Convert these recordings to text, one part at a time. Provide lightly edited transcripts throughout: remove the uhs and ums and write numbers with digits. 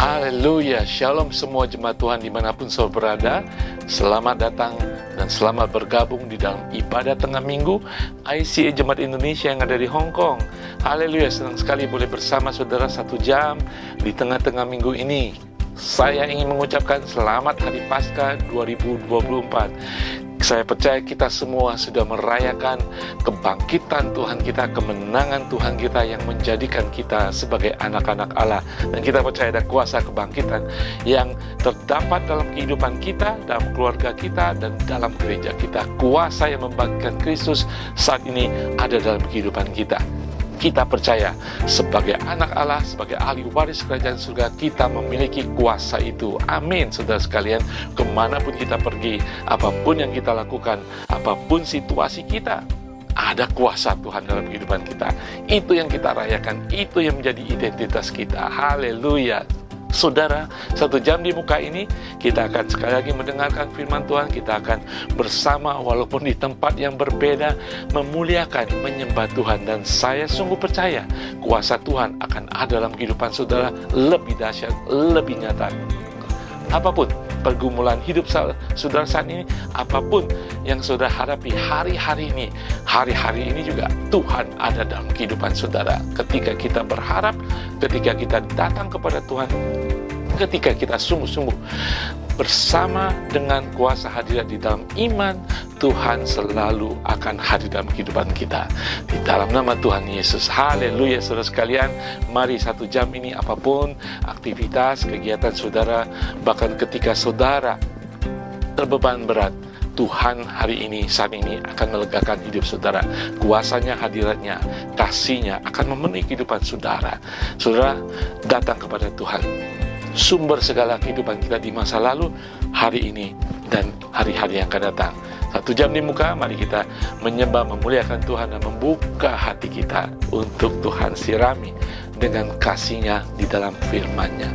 Haleluya, shalom semua jemaat Tuhan dimanapun saudara berada. Selamat datang dan selamat bergabung di dalam ibadah tengah minggu ICA Jemaat Indonesia yang ada di Hong Kong. Haleluya, senang sekali boleh bersama saudara 1 jam di tengah-tengah minggu ini. Saya ingin mengucapkan selamat Hari Paskah 2024. Saya percaya kita semua sudah merayakan kebangkitan Tuhan kita, kemenangan Tuhan kita yang menjadikan kita sebagai anak-anak Allah. Dan kita percaya ada kuasa kebangkitan yang terdapat dalam kehidupan kita, dalam keluarga kita, dan dalam gereja kita. Kuasa yang membangkitkan Kristus saat ini ada dalam kehidupan kita. kita percaya sebagai anak Allah, sebagai ahli waris kerajaan surga, kita memiliki kuasa itu. Amin, saudara sekalian. Kemanapun kita pergi, apapun yang kita lakukan, apapun situasi kita, ada kuasa Tuhan dalam kehidupan kita. Itu yang kita rayakan, itu yang menjadi identitas kita. Haleluya. Saudara, 1 jam di muka ini kita akan sekali lagi mendengarkan firman Tuhan. Kita akan bersama walaupun di tempat yang berbeda memuliakan, menyembah Tuhan. Dan saya sungguh percaya kuasa Tuhan akan ada dalam kehidupan saudara lebih dahsyat, lebih nyata. Apapun pergumulan hidup saudara saat ini, apapun yang saudara hadapi hari-hari ini juga Tuhan ada dalam kehidupan saudara. Ketika kita berharap, ketika kita datang kepada Tuhan, ketika kita sungguh-sungguh bersama dengan kuasa hadirat di dalam iman, Tuhan selalu akan hadir dalam kehidupan kita. Di dalam nama Tuhan Yesus. Haleluya, saudara sekalian. Mari 1 jam ini apapun aktivitas, kegiatan saudara, bahkan ketika saudara terbeban berat, Tuhan hari ini, saat ini akan melegakan hidup saudara. Kuasanya, hadiratnya, kasihnya akan memenuhi kehidupan saudara. Saudara datang kepada Tuhan, sumber segala kehidupan kita di masa lalu, hari ini, dan hari-hari yang akan datang. 1 jam di muka, mari kita menyembah, memuliakan Tuhan, dan membuka hati kita untuk Tuhan sirami dengan kasih-Nya di dalam firman-Nya.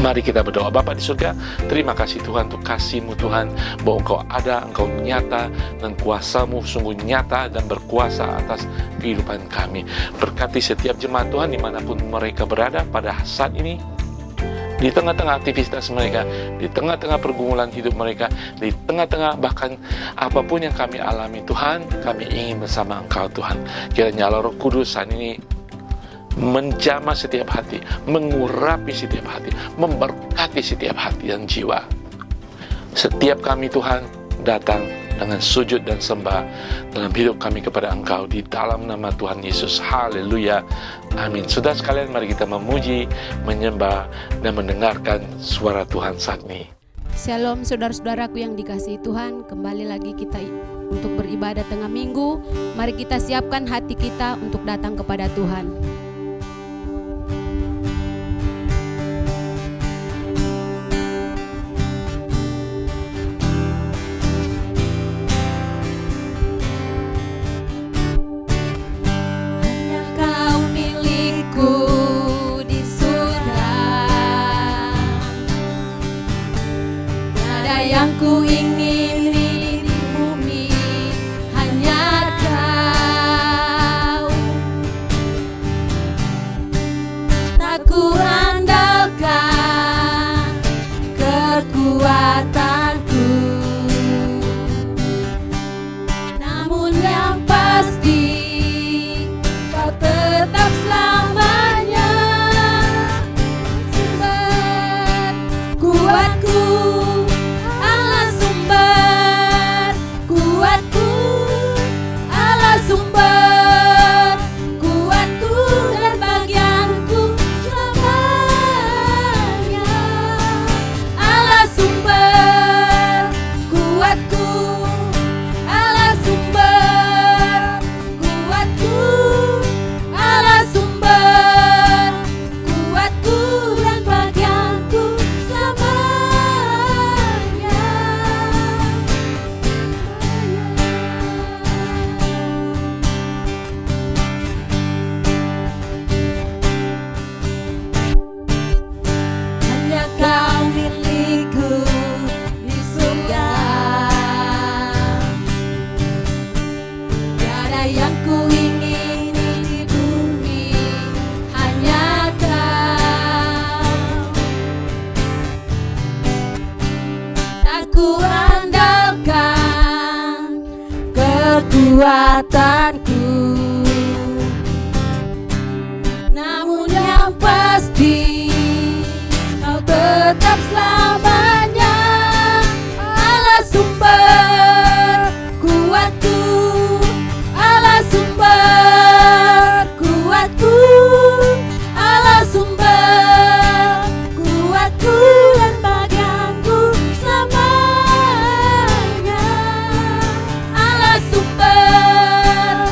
Mari kita berdoa. Bapa di surga, terima kasih Tuhan untuk kasih-Mu Tuhan, bahwa Engkau ada, Engkau nyata, dan kuasa-Mu sungguh nyata dan berkuasa atas kehidupan kami. Berkati setiap jemaat Tuhan dimanapun mereka berada pada saat ini, di tengah-tengah aktivitas mereka, di tengah-tengah pergumulan hidup mereka, di tengah-tengah bahkan apapun yang kami alami Tuhan, kami ingin bersama Engkau Tuhan. Kiranya Allah Roh Kudus saat ini menjamah setiap hati, mengurapi setiap hati, memberkati setiap hati dan jiwa. Setiap kami Tuhan datang dengan sujud dan sembah dalam hidup kami kepada Engkau di dalam nama Tuhan Yesus. Haleluya. Amin. Saudara sekalian, mari kita memuji, menyembah, dan mendengarkan suara Tuhan saat ini. Shalom saudara-saudaraku yang dikasihi Tuhan. Kembali lagi kita untuk beribadah tengah minggu. Mari kita siapkan hati kita untuk datang kepada Tuhan. Yang ku ingini di bumi hanya Kau, tak ku andalkan kekuatanku, namun yang pasti Kau tetap selamanya sumber kuatku. Kekuatanku, namun yang pasti Kau tetap selamanya Allah sumber kuatku, Allah sumber kuatku, Allah sumber kuatku dan bagianku selamanya. Allah sumber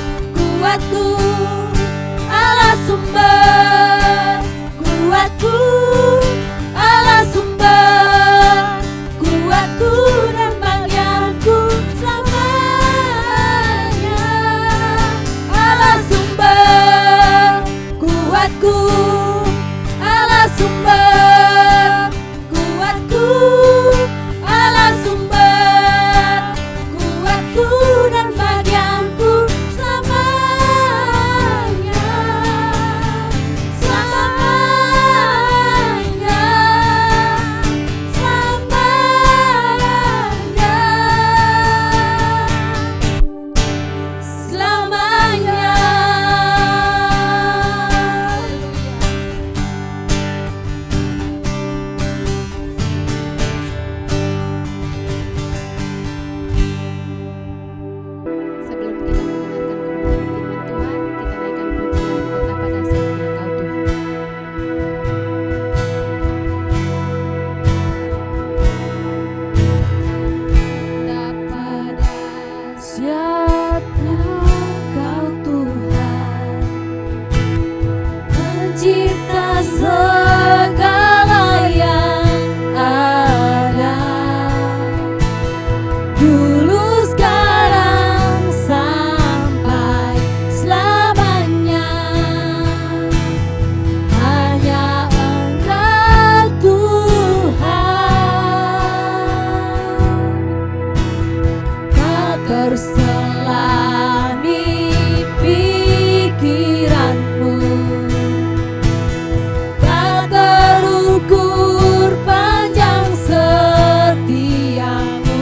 Dahsyatnya Kau Tuhan, pencipta segala yang ada, dulu sekarang sampai selamanya. Hanya Engkau Tuhan, tak terselami pikiranmu, tak terukur panjang setiamu,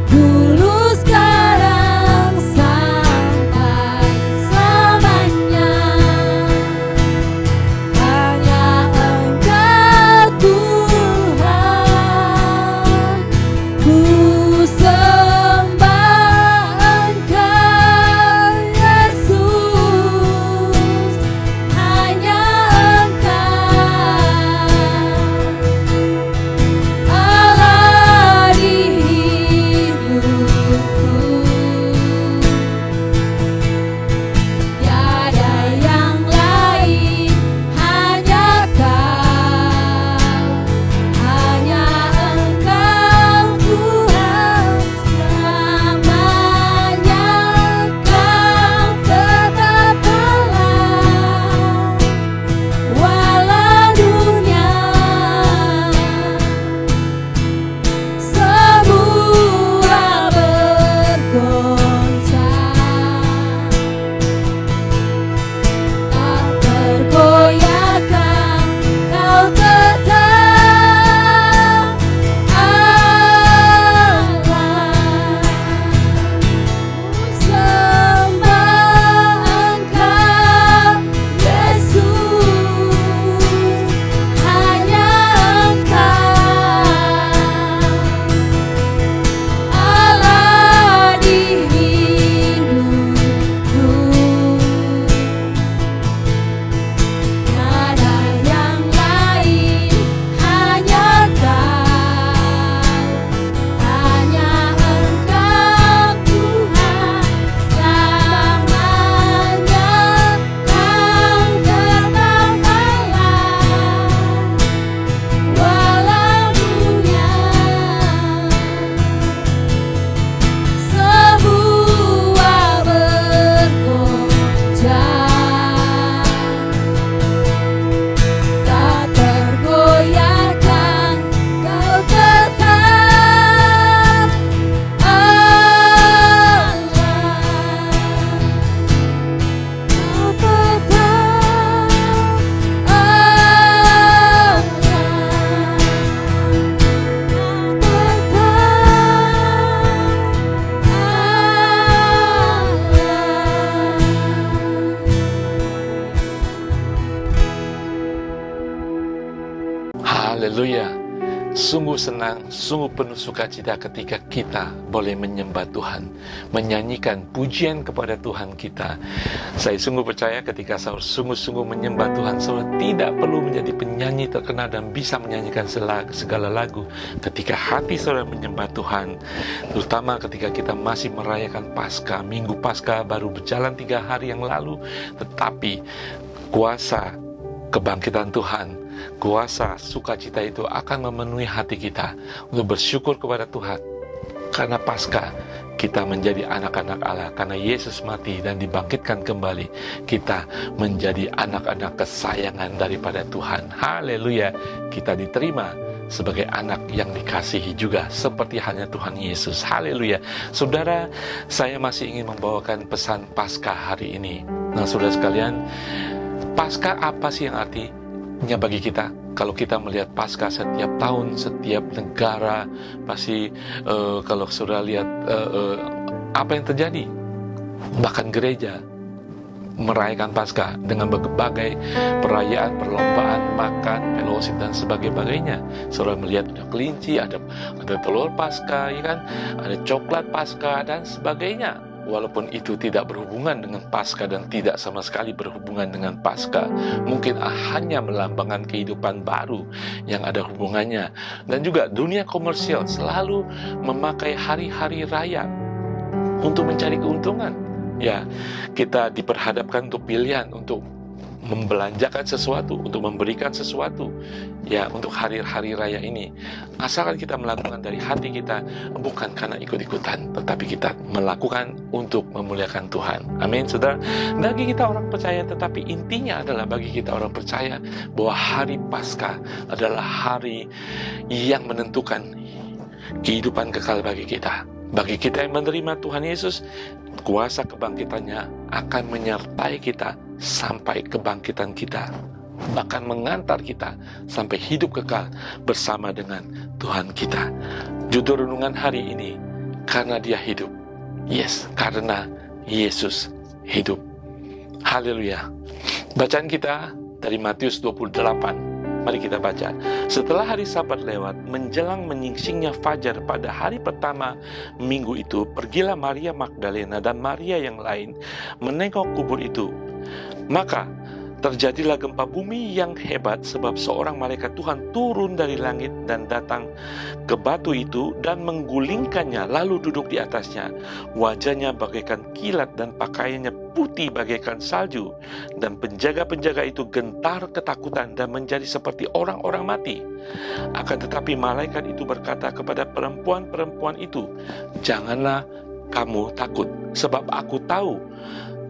dulu sekarang sampai selamanya. Hanya Engkau Tuhan, ku sembah Engkau Yesus. Hanya Engkau Allah di hidupku, tiada yang lain, hanya Kau, hanya Engkau Tuhan. Selamanya Kau tetap Allah, walau dunia semua bergoncang, tak tergoyahkan Kau tetap Allah. Ku sembah Engkau Yesus, hanya Engkau Allah di hidupku, tiada yang lain, hanya Kau, hanya Engkau Tuhan. Selamanya Kau tetap Allah, walau dunia semua bergoncang, tak tergoyahkan Kau tetap Allah, Kau tetap Allah, Haleluya. Sungguh senang, sungguh penuh sukacita ketika kita boleh menyembah Tuhan, menyanyikan pujian kepada Tuhan kita. Saya sungguh percaya ketika saudara sungguh-sungguh menyembah Tuhan, saudara tidak perlu menjadi penyanyi terkenal dan bisa menyanyikan segala lagu. Ketika hati saudara menyembah Tuhan, terutama ketika kita masih merayakan Paskah, Minggu Paskah baru berjalan 3 hari yang lalu, tetapi kuasa kebangkitan Tuhan, kuasa sukacita itu akan memenuhi hati kita untuk bersyukur kepada Tuhan. Karena Paskah kita menjadi anak-anak Allah, karena Yesus mati dan dibangkitkan kembali, kita menjadi anak-anak kesayangan daripada Tuhan. Haleluya. Kita diterima sebagai anak yang dikasihi juga, seperti halnya Tuhan Yesus. Haleluya. Saudara, saya masih ingin membawakan pesan Paskah hari ini. Nah, saudara sekalian, Paskah apa sih yang artinya bagi kita? Kalau kita melihat Paskah setiap tahun, setiap negara, pasti kalau saudara lihat apa yang terjadi, bahkan gereja merayakan Paskah dengan berbagai perayaan, perlombaan, makan, fellowship dan sebagainya. Saudara melihat ada kelinci, ada telur Paskah, ya kan? Ada coklat Paskah dan sebagainya. walaupun itu tidak berhubungan dengan Paskah dan tidak sama sekali berhubungan dengan Paskah, mungkin hanya melambangkan kehidupan baru yang ada hubungannya. Dan juga dunia komersial selalu memakai hari-hari raya untuk mencari keuntungan. Ya, kita diperhadapkan untuk pilihan, untuk membelanjakan sesuatu, untuk memberikan sesuatu, ya, untuk hari-hari raya ini. Asalkan kita melakukan dari hati kita, bukan karena ikut-ikutan, tetapi kita melakukan untuk memuliakan Tuhan. Amin, saudara. Bagi kita orang percaya, tetapi intinya adalah bagi kita orang percaya bahwa hari Paskah adalah hari yang menentukan kehidupan kekal bagi kita. Bagi kita yang menerima Tuhan Yesus, kuasa kebangkitannya akan menyertai kita sampai kebangkitan kita, bahkan mengantar kita sampai hidup kekal bersama dengan Tuhan kita. Judul renungan hari ini, karena Dia hidup. Yes, karena Yesus hidup. Haleluya. Bacaan kita dari Matius 28. Mari kita baca. Setelah hari Sabat lewat, menjelang menyingsingnya fajar pada hari pertama minggu itu, pergilah Maria Magdalena dan Maria yang lain menengok kubur itu. Maka terjadilah gempa bumi yang hebat, sebab seorang malaikat Tuhan turun dari langit dan datang ke batu itu dan menggulingkannya, lalu duduk di atasnya. Wajahnya bagaikan kilat dan pakaiannya putih bagaikan salju. Dan penjaga-penjaga itu gentar ketakutan dan menjadi seperti orang-orang mati. Akan tetapi malaikat itu berkata kepada perempuan-perempuan itu, "Janganlah kamu takut, sebab aku tahu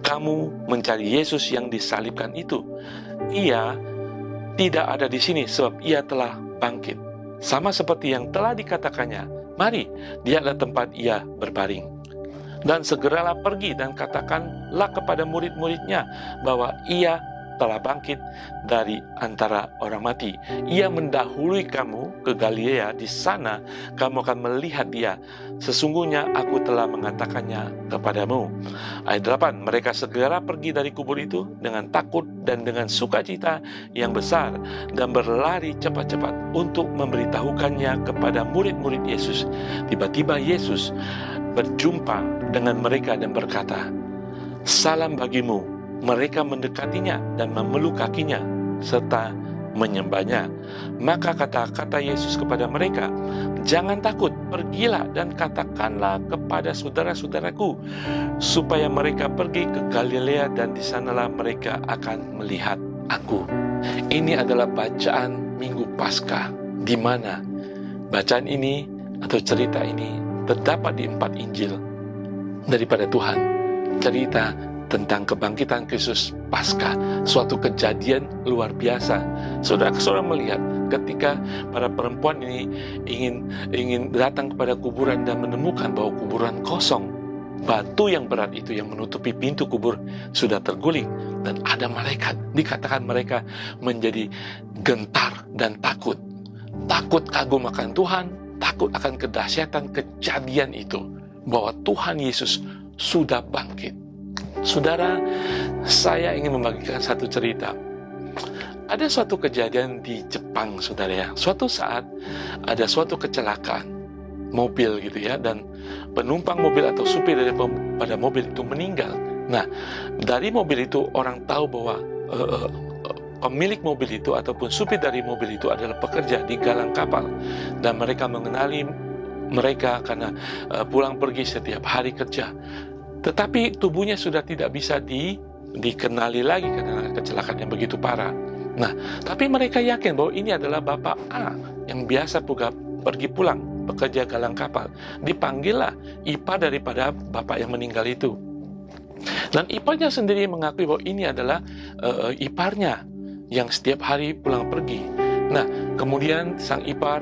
kamu mencari Yesus yang disalibkan itu. Ia tidak ada di sini, sebab ia telah bangkit. Sama seperti yang telah dikatakannya. Mari, lihatlah tempat ia berbaring. Dan segeralah pergi dan katakanlah kepada murid-muridnya bahwa ia telah bangkit dari antara orang mati. Ia mendahului kamu ke Galilea, di sana kamu akan melihat dia. Sesungguhnya aku telah mengatakannya kepadamu." Ayat 8, mereka segera pergi dari kubur itu dengan takut dan dengan sukacita yang besar, dan berlari cepat-cepat untuk memberitahukannya kepada murid-murid Yesus. Tiba-tiba Yesus berjumpa dengan mereka dan berkata, "Salam bagimu." Mereka mendekatinya dan memeluk kakinya serta menyembahnya. Maka kata-kata Yesus kepada mereka, "Jangan takut, pergilah dan katakanlah kepada saudara-saudaraku supaya mereka pergi ke Galilea, dan di sanalah mereka akan melihat aku." Ini adalah bacaan Minggu Paskah, di mana bacaan ini atau cerita ini terdapat di 4 Injil daripada Tuhan. Cerita tentang kebangkitan Kristus Paskah, suatu kejadian luar biasa. Saudara-saudara melihat ketika para perempuan ini ingin datang kepada kuburan dan menemukan bahwa kuburan kosong. Batu yang berat itu yang menutupi pintu kubur sudah terguling, dan ada malaikat. Dikatakan mereka menjadi gentar dan takut. Takut kagum akan Tuhan, takut akan kedahsyatan kejadian itu, bahwa Tuhan Yesus sudah bangkit. Saudara, saya ingin membagikan satu cerita. Ada suatu kejadian di Jepang, saudara ya. Suatu saat ada suatu kecelakaan mobil gitu ya, dan penumpang mobil atau supir daripada mobil itu meninggal. Nah, dari mobil itu orang tahu bahwa pemilik mobil itu ataupun supir dari mobil itu adalah pekerja di galang kapal, dan mereka mengenali mereka karena pulang pergi setiap hari kerja. Tetapi tubuhnya sudah tidak bisa dikenali lagi karena kecelakaan yang begitu parah. Nah, tapi mereka yakin bahwa ini adalah Bapak A yang biasa pergi pulang, bekerja galang kapal. Dipanggillah ipar daripada Bapak yang meninggal itu. Dan iparnya sendiri mengakui bahwa ini adalah iparnya yang setiap hari pulang pergi. Nah, kemudian sang ipar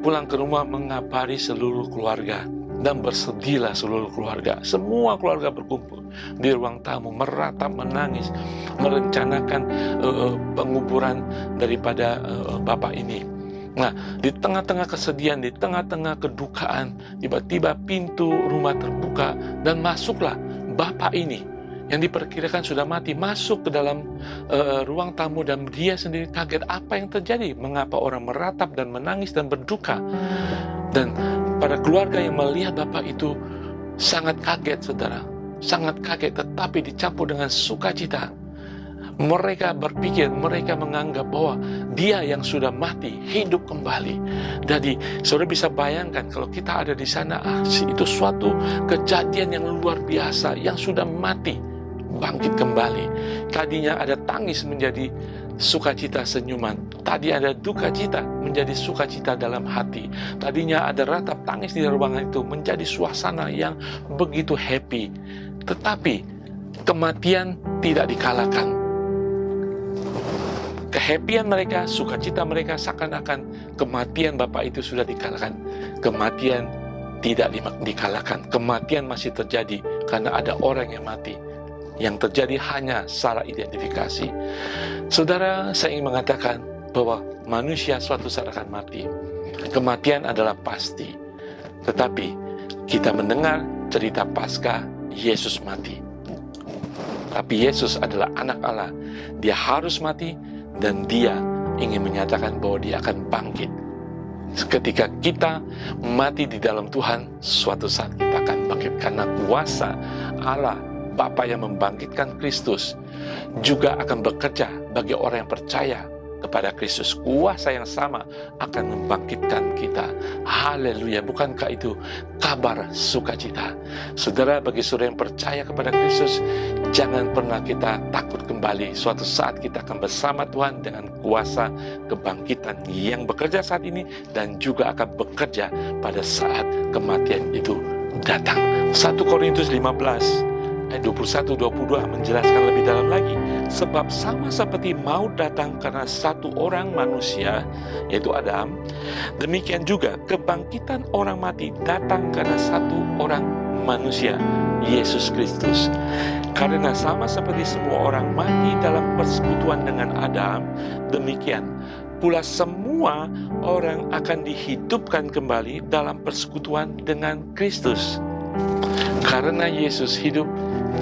pulang ke rumah mengabari seluruh keluarga. Dan bersedihlah seluruh keluarga. Semua keluarga berkumpul di ruang tamu, meratap, menangis, merencanakan penguburan daripada bapak ini. Nah, di tengah-tengah kesedihan, di tengah-tengah kedukaan, tiba-tiba pintu rumah terbuka dan masuklah bapak ini yang diperkirakan sudah mati, masuk ke dalam ruang tamu, dan dia sendiri kaget apa yang terjadi, mengapa orang meratap dan menangis dan berduka. Dan para keluarga yang melihat bapak itu sangat kaget, saudara. Sangat kaget, tetapi dicampur dengan sukacita. Mereka berpikir, mereka menganggap bahwa dia yang sudah mati hidup kembali. Jadi saudara bisa bayangkan kalau kita ada di sana, itu suatu kejadian yang luar biasa, yang sudah mati bangkit kembali. Tadinya ada tangis menjadi sukacita senyuman. Tadi ada duka cita menjadi sukacita dalam hati. Tadinya ada ratap tangis di ruangan itu menjadi suasana yang begitu happy. Tetapi kematian tidak dikalahkan. Kehappian mereka, sukacita mereka seakan-akan kematian Bapak itu sudah dikalahkan. Kematian tidak dikalahkan. Kematian masih terjadi karena ada orang yang mati. Yang terjadi hanya salah identifikasi. Saudara, saya ingin mengatakan bahwa manusia suatu saat akan mati. Kematian adalah pasti. Tetapi kita mendengar cerita Paskah, Yesus mati. Tapi Yesus adalah anak Allah. Dia harus mati dan dia ingin menyatakan bahwa dia akan bangkit. Ketika kita mati di dalam Tuhan, suatu saat kita akan bangkit. Karena kuasa Allah, Bapa yang membangkitkan Kristus, juga akan bekerja bagi orang yang percaya kepada Kristus. Kuasa yang sama akan membangkitkan kita. Haleluya. Bukankah itu kabar sukacita? Saudara, bagi saudara yang percaya kepada Kristus, jangan pernah kita takut kembali. Suatu saat kita akan bersama Tuhan dengan kuasa kebangkitan yang bekerja saat ini dan juga akan bekerja pada saat kematian itu datang. 1 Korintus 15 ayat 21-22 menjelaskan lebih dalam lagi. Sebab sama seperti maut datang karena satu orang manusia, yaitu Adam, demikian juga kebangkitan orang mati datang karena satu orang manusia, Yesus Kristus. Karena sama seperti semua orang mati dalam persekutuan dengan Adam, demikian pula semua orang akan dihidupkan kembali dalam persekutuan dengan Kristus. Karena Yesus hidup,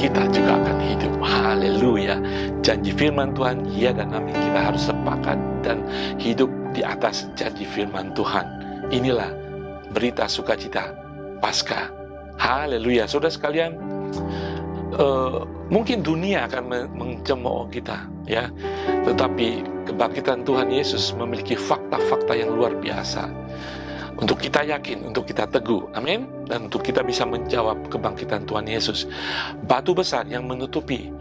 kita juga akan hidup. Haleluya. Janji firman Tuhan, ya dan amin. Kita harus sepakat dan hidup di atas janji firman Tuhan. Inilah berita sukacita Paskah. Haleluya. Saudara sekalian, mungkin dunia akan mencemooh kita, ya. Tetapi kebangkitan Tuhan Yesus memiliki fakta-fakta yang luar biasa. Untuk kita yakin, untuk kita teguh, amin. Dan untuk kita bisa menjawab kebangkitan Tuhan Yesus. Batu besar yang menutupi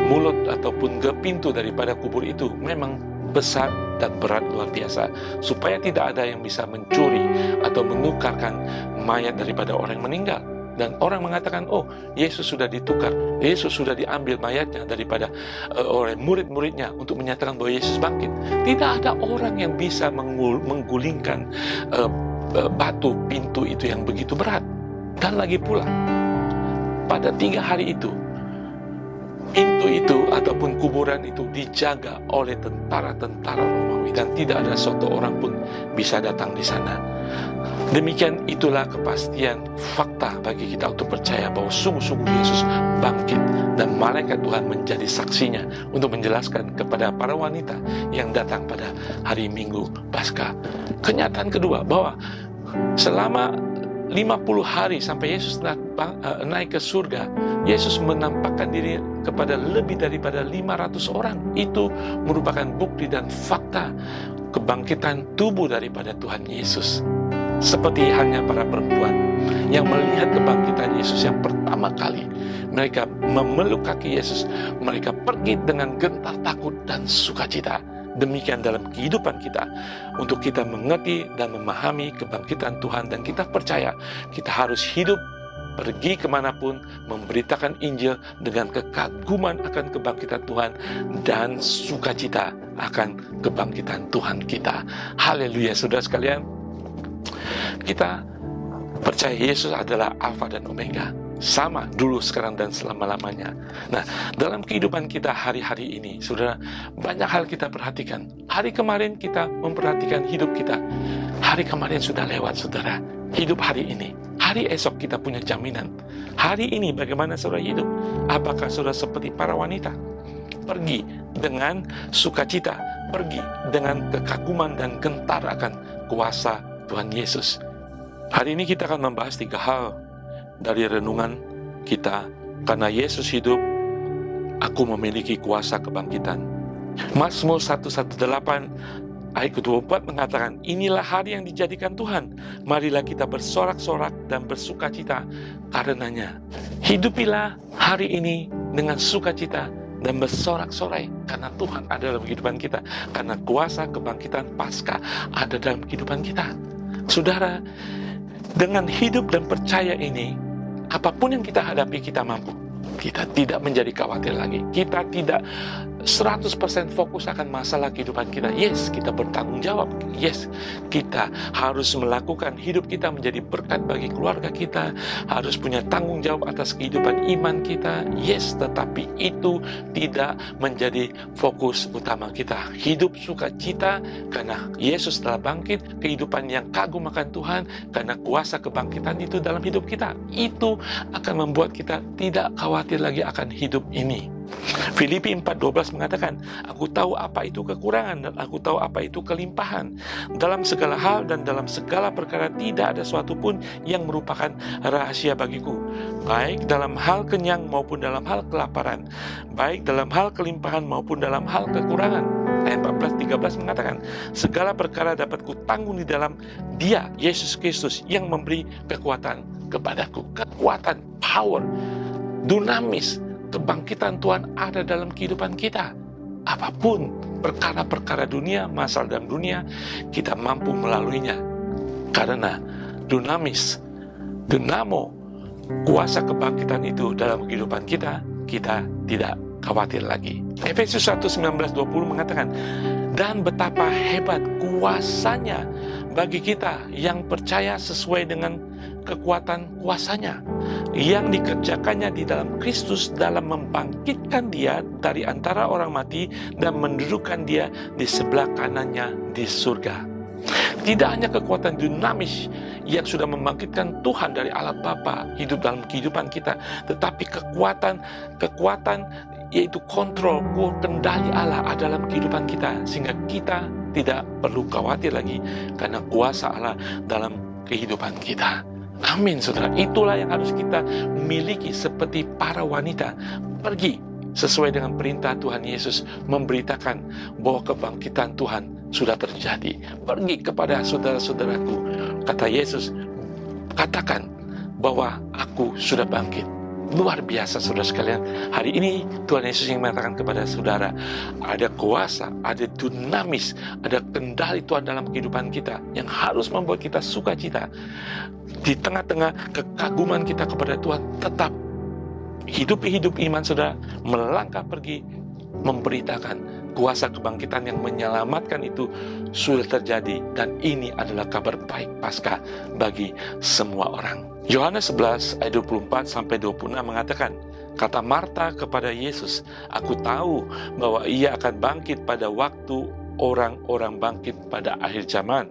mulut ataupun pintu daripada kubur itu memang besar dan berat luar biasa, supaya tidak ada yang bisa mencuri atau menukarkan mayat daripada orang yang meninggal. Dan orang mengatakan, oh, Yesus sudah ditukar, Yesus sudah diambil mayatnya daripada oleh murid-muridnya untuk menyatakan bahwa Yesus bangkit. Tidak ada orang yang bisa menggulingkan batu pintu itu yang begitu berat. Dan lagi pula, pada 3 hari itu, pintu itu ataupun kuburan itu dijaga oleh tentara-tentara Romawi, dan tidak ada suatu orang pun bisa datang di sana. Demikian itulah kepastian fakta bagi kita untuk percaya bahwa sungguh-sungguh Yesus bangkit, dan malaikat Tuhan menjadi saksinya untuk menjelaskan kepada para wanita yang datang pada hari Minggu Paskah. Kenyataan kedua, bahwa selama 50 hari sampai Yesus naik ke surga, Yesus menampakkan diri kepada lebih daripada 500 orang. Itu merupakan bukti dan fakta kebangkitan tubuh daripada Tuhan Yesus. Seperti halnya para perempuan yang melihat kebangkitan Yesus yang pertama kali, mereka memeluk kaki Yesus, mereka pergi dengan gentar takut dan sukacita. Demikian dalam kehidupan kita, untuk kita mengerti dan memahami kebangkitan Tuhan, dan kita percaya kita harus hidup, pergi kemanapun, memberitakan Injil dengan kekaguman akan kebangkitan Tuhan dan sukacita akan kebangkitan Tuhan kita. Haleluya. Saudara sekalian, kita percaya Yesus adalah Alfa dan Omega, sama dulu, sekarang, dan selama-lamanya. Nah, dalam kehidupan kita hari-hari ini, saudara, banyak hal kita perhatikan. Hari kemarin kita memperhatikan hidup kita. Hari kemarin sudah lewat, saudara. Hidup hari ini. Hari esok kita punya jaminan. Hari ini bagaimana saudara hidup? Apakah saudara seperti para wanita? Pergi dengan sukacita, pergi dengan kekaguman dan gentar akan kuasa Tuhan Yesus. Hari ini kita akan membahas 3 hal dari renungan kita, karena Yesus hidup, aku memiliki kuasa kebangkitan. Mazmur 118 ayat ke-24 mengatakan, inilah hari yang dijadikan Tuhan, marilah kita bersorak-sorak dan bersukacita karenanya. Hidupilah hari ini dengan sukacita dan bersorak-sorai, karena Tuhan ada dalam kehidupan kita, karena kuasa kebangkitan Paskah ada dalam kehidupan kita. Saudara, dengan hidup dan percaya ini, apapun yang kita hadapi kita mampu. Kita tidak menjadi khawatir lagi. Kita tidak 100% fokus akan masalah kehidupan kita. Yes, kita bertanggung jawab. Yes, kita harus melakukan hidup kita menjadi berkat bagi keluarga kita. Harus punya tanggung jawab atas kehidupan iman kita. Yes, tetapi itu tidak menjadi fokus utama kita. Hidup sukacita karena Yesus telah bangkit. Kehidupan yang kagum akan Tuhan karena kuasa kebangkitan itu dalam hidup kita. Itu akan membuat kita tidak khawatir lagi akan hidup ini. Filipi 4:12 mengatakan, aku tahu apa itu kekurangan dan aku tahu apa itu kelimpahan. Dalam segala hal dan dalam segala perkara tidak ada suatu pun yang merupakan rahasia bagiku. Baik dalam hal kenyang maupun dalam hal kelaparan. Baik dalam hal kelimpahan maupun dalam hal kekurangan. Ayat 14-13 mengatakan, segala perkara dapat kutanggung di dalam Dia, Yesus Kristus, yang memberi kekuatan kepadaku. Kekuatan, power, dunamis, kebangkitan Tuhan ada dalam kehidupan kita. Apapun perkara-perkara dunia, masalah dalam dunia, kita mampu melaluinya. Karena dunamis, dinamo, kuasa kebangkitan itu dalam kehidupan kita, kita tidak khawatir lagi. Efesus 1:19-20 mengatakan, dan betapa hebat kuasanya bagi kita yang percaya sesuai dengan kekuatan kuasanya yang dikerjakannya di dalam Kristus dalam membangkitkan Dia dari antara orang mati dan mendudukkan Dia di sebelah kanannya di surga. Tidak hanya kekuatan dinamis yang sudah membangkitkan Tuhan dari Allah Bapa hidup dalam kehidupan kita, tetapi kekuatan yaitu kontrol, kendali Allah ada dalam kehidupan kita, sehingga kita tidak perlu khawatir lagi karena kuasa Allah dalam kehidupan kita. Amin, saudara. Itulah yang harus kita miliki seperti para wanita. Pergi sesuai dengan perintah Tuhan Yesus, memberitakan bahwa kebangkitan Tuhan sudah terjadi. Pergi kepada saudara-saudaraku, kata Yesus, katakan bahwa aku sudah bangkit. Luar biasa, saudara sekalian. Hari ini Tuhan Yesus yang mengatakan kepada saudara, ada kuasa, ada dinamis, ada kendali Tuhan dalam kehidupan kita yang harus membuat kita sukacita. Di tengah-tengah kekaguman kita kepada Tuhan, tetap hidup iman saudara, melangkah pergi, memberitakan kuasa kebangkitan yang menyelamatkan itu sudah terjadi, dan ini adalah kabar baik Paskah bagi semua orang. Yohanes 11 ayat 24-26 mengatakan, kata Marta kepada Yesus, aku tahu bahwa Ia akan bangkit pada waktu orang-orang bangkit pada akhir zaman.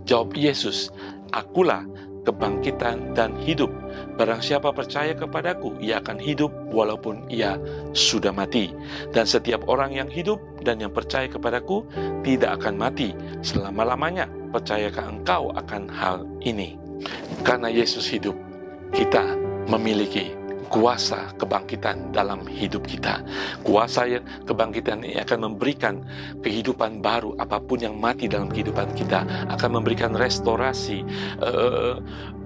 Jawab Yesus, akulah kebangkitan dan hidup. Barang siapa percaya kepadaku, ia akan hidup walaupun ia sudah mati. Dan setiap orang yang hidup dan yang percaya kepadaku tidak akan mati selama-lamanya. Percayakah engkau akan hal ini? Karena Yesus hidup, kita memiliki kuasa kebangkitan dalam hidup kita. Kuasa kebangkitan ini akan memberikan kehidupan baru. Apapun yang mati dalam kehidupan kita akan memberikan restorasi,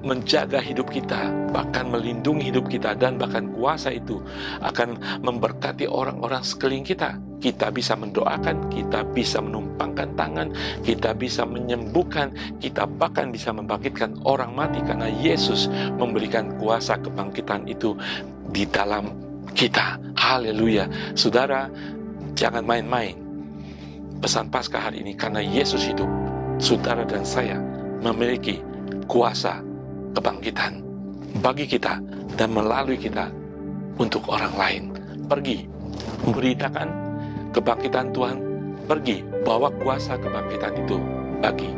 menjaga hidup kita, bahkan melindungi hidup kita, dan bahkan kuasa itu akan memberkati orang-orang sekeliling kita. Kita bisa mendoakan, kita bisa menumpangkan tangan, kita bisa menyembuhkan, kita bahkan bisa membangkitkan orang mati karena Yesus memberikan kuasa kebangkitan itu di dalam kita. Haleluya. Saudara, jangan main-main. Pesan Paskah hari ini, karena Yesus hidup, saudara dan saya memiliki kuasa kebangkitan bagi kita dan melalui kita untuk orang lain. Pergi, memberitakan kebangkitan Tuhan, pergi bawa kuasa kebangkitan itu bagi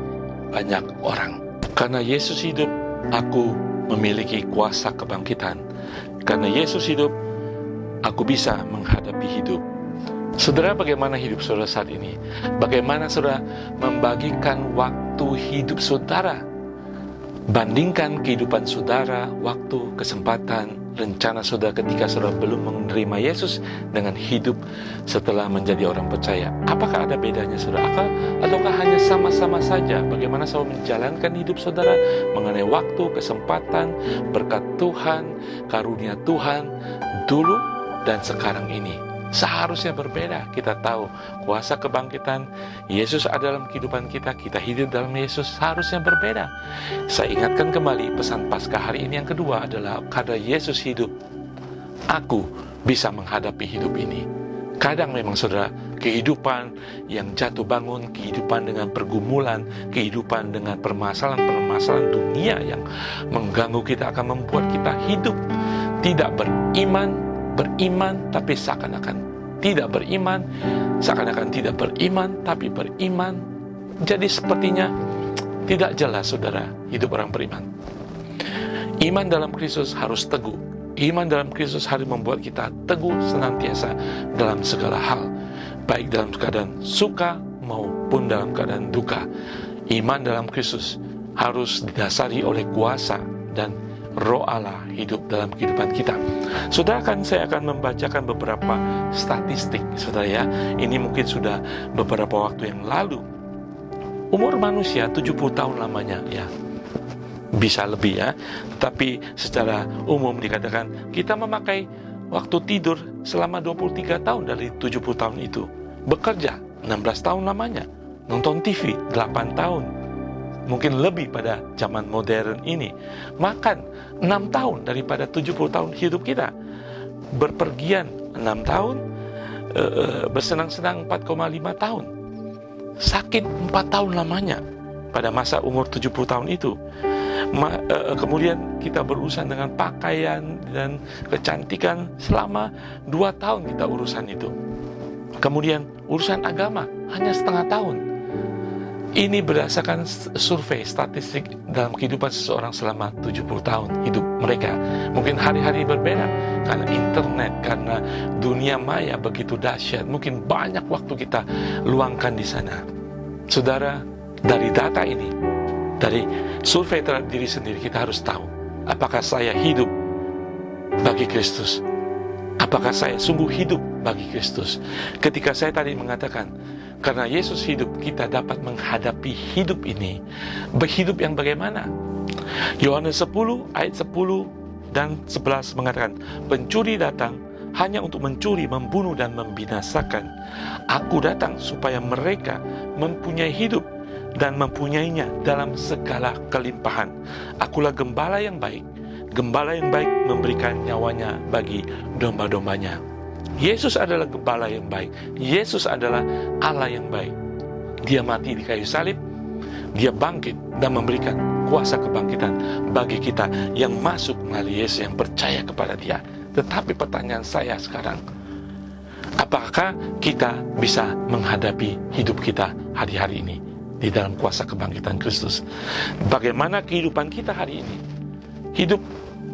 banyak orang. Karena Yesus hidup, aku memiliki kuasa kebangkitan. Karena Yesus hidup, aku bisa menghadapi hidup. Saudara, bagaimana hidup saudara saat ini? Bagaimana saudara membagikan waktu hidup saudara? Bandingkan kehidupan saudara, waktu, kesempatan, rencana saudara ketika saudara belum menerima Yesus dengan hidup setelah menjadi orang percaya. Apakah ada bedanya saudara? Ataukah hanya sama-sama saja? Bagaimana saudara menjalankan hidup saudara mengenai waktu, kesempatan, berkat Tuhan, karunia Tuhan dulu dan sekarang ini? Seharusnya berbeda. Kita tahu kuasa kebangkitan Yesus ada dalam kehidupan kita, kita hidup dalam Yesus, seharusnya berbeda. Saya ingatkan kembali pesan Paskah hari ini yang kedua adalah karena Yesus hidup, aku bisa menghadapi hidup ini. Kadang memang saudara, kehidupan yang jatuh bangun, kehidupan dengan pergumulan, kehidupan dengan permasalahan-permasalahan dunia yang mengganggu kita akan membuat kita hidup tidak beriman tapi seakan-akan tidak beriman, seakan-akan tidak beriman tapi beriman. Jadi sepertinya tidak jelas saudara hidup orang beriman. Iman dalam Kristus harus teguh. Iman dalam Kristus harus membuat kita teguh senantiasa dalam segala hal, baik dalam keadaan suka maupun dalam keadaan duka. Iman dalam Kristus harus didasari oleh kuasa dan Roh Allah hidup dalam kehidupan kita. Saudara, saya akan membacakan beberapa statistik, saudara ya. Ini mungkin sudah beberapa waktu yang lalu. Umur manusia 70 tahun lamanya ya. Bisa lebih ya. Tetapi secara umum dikatakan kita memakai waktu tidur selama 23 tahun dari 70 tahun itu. Bekerja 16 tahun lamanya. Nonton TV 8 tahun. Mungkin lebih pada zaman modern ini. Makan 6 tahun daripada 70 tahun hidup kita. Berpergian 6 tahun, bersenang-senang 4,5 tahun. Sakit 4 tahun lamanya pada masa umur 70 tahun itu. Kemudian kita berurusan dengan pakaian dan kecantikan selama 2 tahun kita urusan itu. Kemudian urusan agama hanya setengah tahun. Ini berdasarkan survei statistik dalam kehidupan seseorang selama 70 tahun hidup mereka. Mungkin hari-hari berbeda karena internet, karena dunia maya begitu dahsyat. Mungkin banyak waktu kita luangkan di sana. Saudara, dari data ini, dari survei terhadap diri sendiri, kita harus tahu apakah saya hidup bagi Kristus. Apakah saya sungguh hidup bagi Kristus? Ketika saya tadi mengatakan karena Yesus hidup, kita dapat menghadapi hidup ini. Berhidup yang bagaimana? Yohanes 10 ayat 10 dan 11 mengatakan, pencuri datang hanya untuk mencuri, membunuh dan membinasakan. Aku datang supaya mereka mempunyai hidup dan mempunyainya dalam segala kelimpahan. Akulah gembala yang baik. Gembala yang baik memberikan nyawanya bagi domba-dombanya. Yesus adalah gembala yang baik. Yesus adalah Allah yang baik. Dia mati di kayu salib, dia bangkit dan memberikan kuasa kebangkitan bagi kita yang masuk melalui Yesus, yang percaya kepada dia. Tetapi pertanyaan saya sekarang, apakah kita bisa menghadapi hidup kita hari-hari ini di dalam kuasa kebangkitan Kristus? Bagaimana kehidupan kita hari ini? Hidup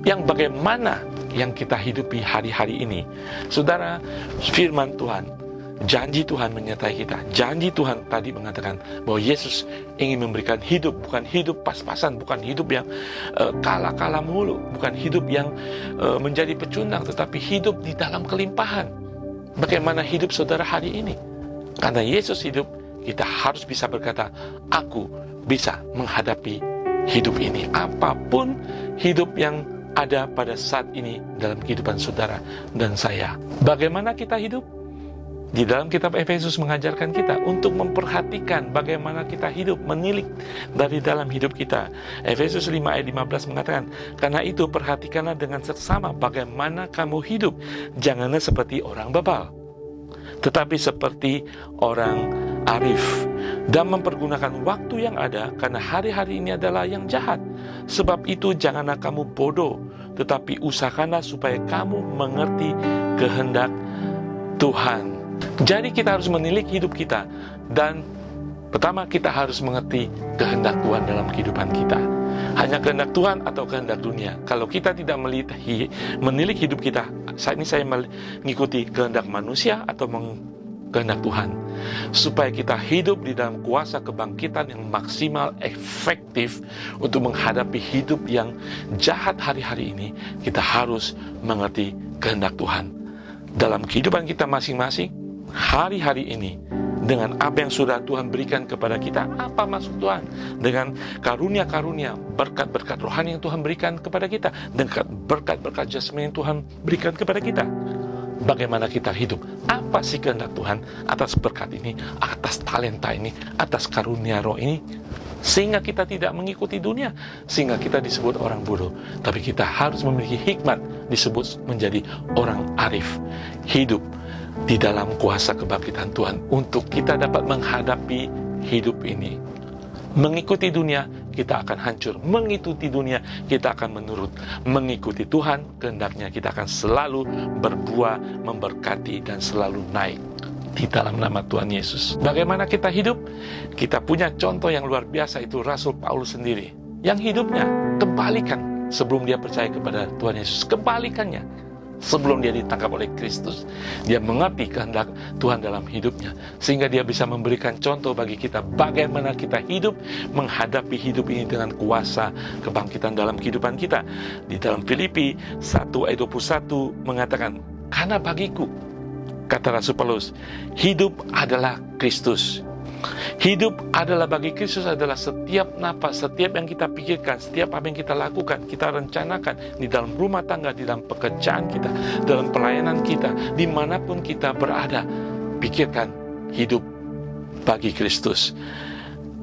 yang bagaimana yang kita hidupi hari-hari ini? Saudara, firman Tuhan, janji Tuhan menyertai kita. Janji Tuhan tadi mengatakan bahwa Yesus ingin memberikan hidup, bukan hidup pas-pasan, bukan hidup yang kalah-kalah mulu, bukan hidup yang menjadi pecundang, tetapi hidup di dalam kelimpahan. Bagaimana hidup saudara hari ini? Karena Yesus hidup, kita harus bisa berkata, aku bisa menghadapi hidup ini. Apapun hidup yang ada pada saat ini dalam kehidupan saudara dan saya. Bagaimana kita hidup? Di dalam kitab Efesus mengajarkan kita untuk memperhatikan bagaimana kita hidup, menilik dari dalam hidup kita. Efesus 5 ayat 15 mengatakan, karena itu perhatikanlah dengan seksama bagaimana kamu hidup. Janganlah seperti orang bebal, tetapi seperti orang arif, dan mempergunakan waktu yang ada, karena hari-hari ini adalah yang jahat. Sebab itu janganlah kamu bodoh, tetapi usahakanlah supaya kamu mengerti kehendak Tuhan. Jadi kita harus menilik hidup kita, dan pertama kita harus mengerti kehendak Tuhan dalam kehidupan kita. Hanya kehendak Tuhan atau kehendak dunia? Kalau kita tidak menilik hidup kita, saat ini saya mengikuti kehendak manusia atau kehendak Tuhan, supaya kita hidup di dalam kuasa kebangkitan yang maksimal, efektif untuk menghadapi hidup yang jahat hari-hari ini. Kita harus mengerti kehendak Tuhan dalam kehidupan kita masing-masing hari-hari ini. Dengan apa yang sudah Tuhan berikan kepada kita, apa maksud Tuhan? Dengan karunia-karunia, berkat-berkat rohani yang Tuhan berikan kepada kita, dengan berkat-berkat jasmani yang Tuhan berikan kepada kita. Bagaimana kita hidup? Apa sih kehendak Tuhan atas berkat ini, atas talenta ini, atas karunia roh ini? Sehingga kita tidak mengikuti dunia, sehingga kita disebut orang bodoh. Tapi kita harus memiliki hikmat, disebut menjadi orang arif. Hidup di dalam kuasa kebangkitan Tuhan untuk kita dapat menghadapi hidup ini. Mengikuti dunia, kita akan hancur. Mengikuti dunia, kita akan menurut. Mengikuti Tuhan, kehendaknya kita akan selalu berbuah, memberkati, dan selalu naik di dalam nama Tuhan Yesus. Bagaimana kita hidup? Kita punya contoh yang luar biasa, itu Rasul Paulus sendiri, yang hidupnya kebalikan sebelum dia percaya kepada Tuhan Yesus. Kebalikannya. Sebelum dia ditangkap oleh Kristus, dia mengerti kehendak Tuhan dalam hidupnya, sehingga dia bisa memberikan contoh bagi kita bagaimana kita hidup, menghadapi hidup ini dengan kuasa kebangkitan dalam kehidupan kita. Di dalam Filipi 1 ayat 21 mengatakan, karena bagiku, kata Rasul Paulus, hidup adalah Kristus. Hidup adalah bagi Kristus adalah setiap napas, setiap yang kita pikirkan, setiap apa yang kita lakukan, kita rencanakan di dalam rumah tangga, di dalam pekerjaan kita, dalam pelayanan kita, dimanapun kita berada. Pikirkan hidup bagi Kristus.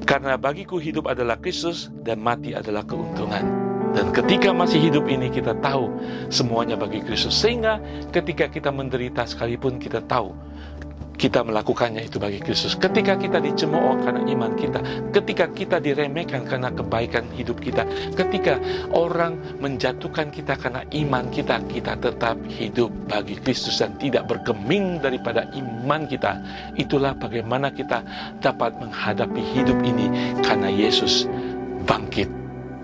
Karena bagiku hidup adalah Kristus dan mati adalah keuntungan. Dan ketika masih hidup ini kita tahu semuanya bagi Kristus. Sehingga ketika kita menderita sekalipun kita tahu kita melakukannya itu bagi Kristus. Ketika kita dicemooh karena iman kita, ketika kita diremehkan karena kebaikan hidup kita, ketika orang menjatuhkan kita karena iman kita, kita tetap hidup bagi Kristus dan tidak bergeming daripada iman kita. Itulah bagaimana kita dapat menghadapi hidup ini, karena Yesus bangkit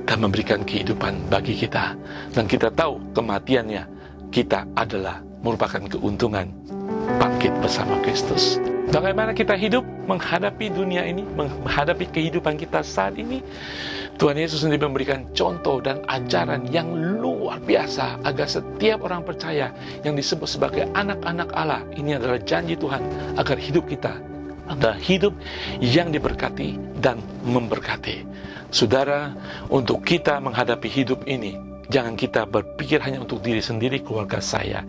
dan memberikan kehidupan bagi kita. Dan kita tahu kematiannya kita adalah merupakan keuntungan bangkit bersama Kristus. Bagaimana kita hidup menghadapi dunia ini, menghadapi kehidupan kita saat ini? Tuhan Yesus sendiri memberikan contoh dan ajaran yang luar biasa agar setiap orang percaya yang disebut sebagai anak-anak Allah, ini adalah janji Tuhan agar hidup kita adalah hidup yang diberkati dan memberkati. Saudara, untuk kita menghadapi hidup ini, jangan kita berpikir hanya untuk diri sendiri, keluarga saya.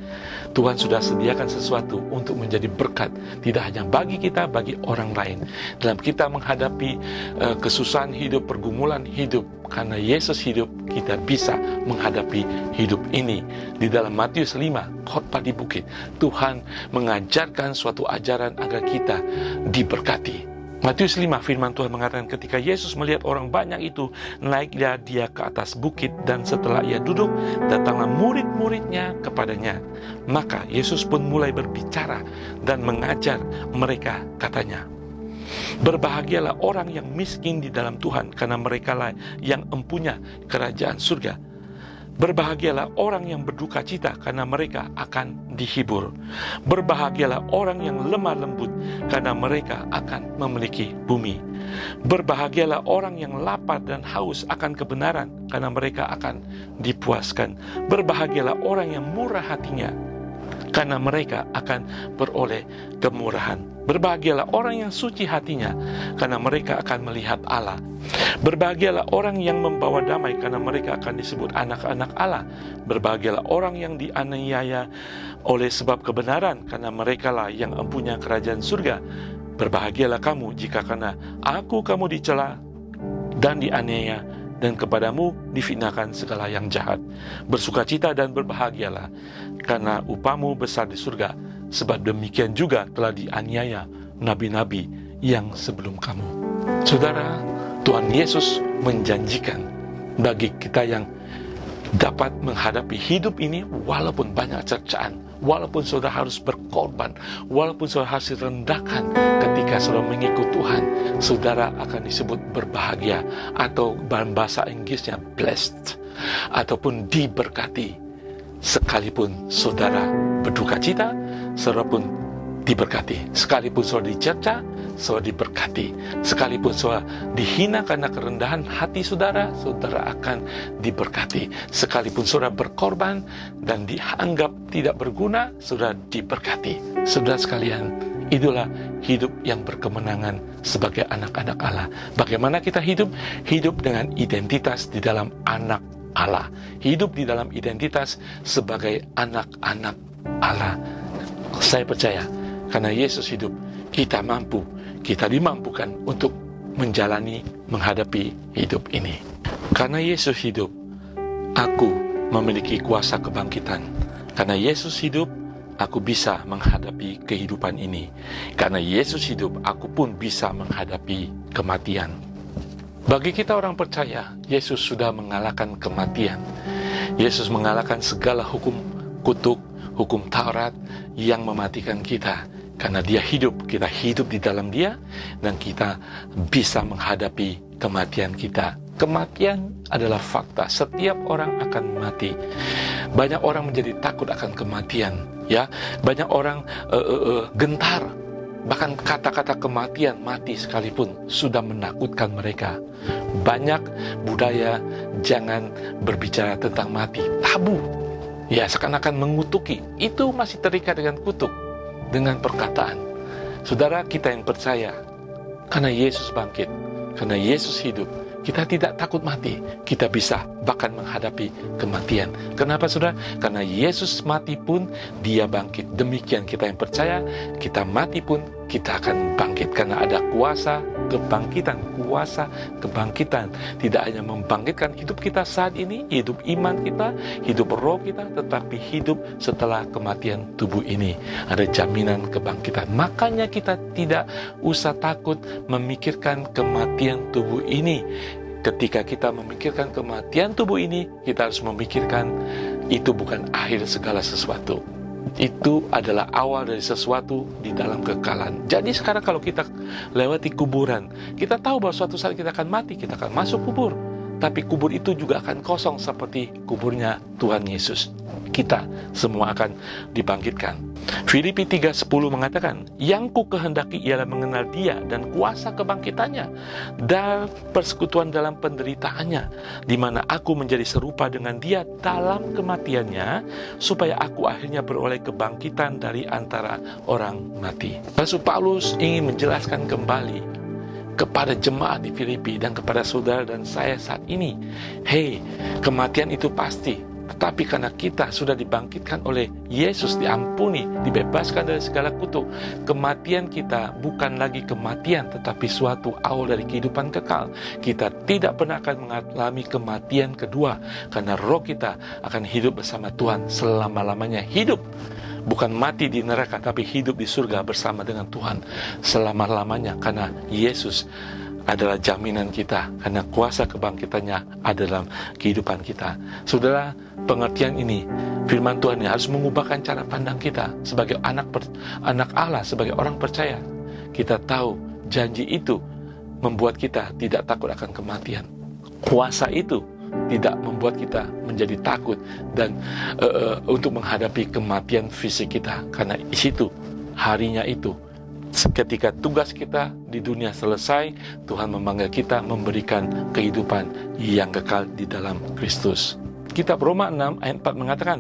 Tuhan sudah sediakan sesuatu untuk menjadi berkat, tidak hanya bagi kita, bagi orang lain. Dalam kita menghadapi kesusahan hidup, pergumulan hidup, karena Yesus hidup, kita bisa menghadapi hidup ini. Di dalam Matius 5, khotbah di bukit, Tuhan mengajarkan suatu ajaran agar kita diberkati. Matius 5, firman Tuhan mengatakan, ketika Yesus melihat orang banyak itu, naiklah dia ke atas bukit, dan setelah ia duduk, datanglah murid-muridnya kepadanya. Maka Yesus pun mulai berbicara dan mengajar mereka, katanya, berbahagialah orang yang miskin di dalam Tuhan, karena merekalah yang empunya kerajaan surga. Berbahagialah orang yang berduka cita, karena mereka akan dihibur. Berbahagialah orang yang lemah lembut, karena mereka akan memiliki bumi. Berbahagialah orang yang lapar dan haus akan kebenaran, karena mereka akan dipuaskan. Berbahagialah orang yang murah hatinya, karena mereka akan beroleh kemurahan. Berbahagialah orang yang suci hatinya, karena mereka akan melihat Allah. Berbahagialah orang yang membawa damai, karena mereka akan disebut anak-anak Allah. Berbahagialah orang yang dianiaya oleh sebab kebenaran, karena merekalah yang empunya kerajaan surga. Berbahagialah kamu jika karena aku kamu dicela dan dianiaya, dan kepadamu difitnahkan segala yang jahat. Bersukacita dan berbahagialah, karena upahmu besar di surga, sebab demikian juga telah dianiaya nabi-nabi yang sebelum kamu. Saudara, Tuhan Yesus menjanjikan bagi kita yang dapat menghadapi hidup ini, walaupun banyak cercaan, walaupun saudara harus berkorban, walaupun saudara harus direndahkan, ketika saudara mengikut Tuhan, saudara akan disebut berbahagia, atau dalam bahasa Inggrisnya blessed, ataupun diberkati. Sekalipun saudara berduka cita, saudara pun diberkati. Sekalipun saudara dicerca, saudara diberkati. Sekalipun saudara dihina karena kerendahan hati saudara, saudara akan diberkati. Sekalipun saudara berkorban dan dianggap tidak berguna, saudara diberkati. Saudara sekalian, itulah hidup yang berkemenangan sebagai anak-anak Allah. Bagaimana kita hidup? Hidup dengan identitas di dalam anak Allah. Hidup di dalam identitas sebagai anak-anak Allah. Saya percaya, karena Yesus hidup, kita dimampukan untuk menghadapi hidup ini. Karena Yesus hidup, aku memiliki kuasa kebangkitan. Karena Yesus hidup, aku bisa menghadapi kehidupan ini. Karena Yesus hidup, aku pun bisa menghadapi kematian. Bagi kita orang percaya, Yesus sudah mengalahkan kematian. Yesus mengalahkan segala hukum kutuk, hukum Taurat yang mematikan kita. Karena dia hidup, kita hidup di dalam dia, dan kita bisa menghadapi kematian kita. Kematian adalah fakta, setiap orang akan mati. Banyak orang menjadi takut akan kematian, ya. Banyak orang gentar. Bahkan kata-kata kematian, mati sekalipun, sudah menakutkan mereka. Banyak budaya jangan berbicara tentang mati, tabu. Ya, seakan-akan mengutuki. Itu masih terikat dengan kutuk, dengan perkataan. Saudara kita yang percaya, karena Yesus bangkit, karena Yesus hidup, kita tidak takut mati. Kita bisa bahkan menghadapi kematian. Kenapa saudara? Karena Yesus mati pun dia bangkit. Demikian kita yang percaya, kita mati pun kita akan bangkit. Karena ada kuasa kebangkitan. Kuasa kebangkitan tidak hanya membangkitkan hidup kita saat ini, hidup iman kita, hidup roh kita, tetapi hidup setelah kematian tubuh ini. Ada jaminan kebangkitan. Makanya kita tidak usah takut memikirkan kematian tubuh ini. Ketika kita memikirkan kematian tubuh ini, kita harus memikirkan itu bukan akhir segala sesuatu. Itu adalah awal dari sesuatu di dalam kekekalan. Jadi sekarang kalau kita lewati kuburan, kita tahu bahwa suatu saat kita akan mati, kita akan masuk kubur. Tapi kubur itu juga akan kosong seperti kuburnya Tuhan Yesus. Kita semua akan dibangkitkan. Filipi 3:10 mengatakan, yang ku kehendaki ialah mengenal dia dan kuasa kebangkitannya dan persekutuan dalam penderitaannya, di mana aku menjadi serupa dengan dia dalam kematiannya, supaya aku akhirnya beroleh kebangkitan dari antara orang mati. Rasul Paulus ingin menjelaskan kembali kepada jemaat di Filipi dan kepada saudara dan saya saat ini, hei, kematian itu pasti. Tetapi karena kita sudah dibangkitkan oleh Yesus, diampuni, dibebaskan dari segala kutuk, kematian kita bukan lagi kematian, tetapi suatu awal dari kehidupan kekal. Kita tidak pernah akan mengalami kematian kedua, karena roh kita akan hidup bersama Tuhan selama-lamanya. Hidup, bukan mati di neraka, tapi hidup di surga bersama dengan Tuhan selama-lamanya. Karena Yesus adalah jaminan kita, karena kuasa kebangkitannya adalah kehidupan kita. Saudara, pengertian ini, firman Tuhan ini harus mengubahkan cara pandang kita sebagai anak Allah, sebagai orang percaya. Kita tahu janji itu membuat kita tidak takut akan kematian. Kuasa itu tidak membuat kita menjadi takut dan untuk menghadapi kematian fisik kita, karena di situ harinya itu. Ketika tugas kita di dunia selesai, Tuhan memanggil kita memberikan kehidupan yang kekal di dalam Kristus. Kitab Roma 6 ayat 4 mengatakan,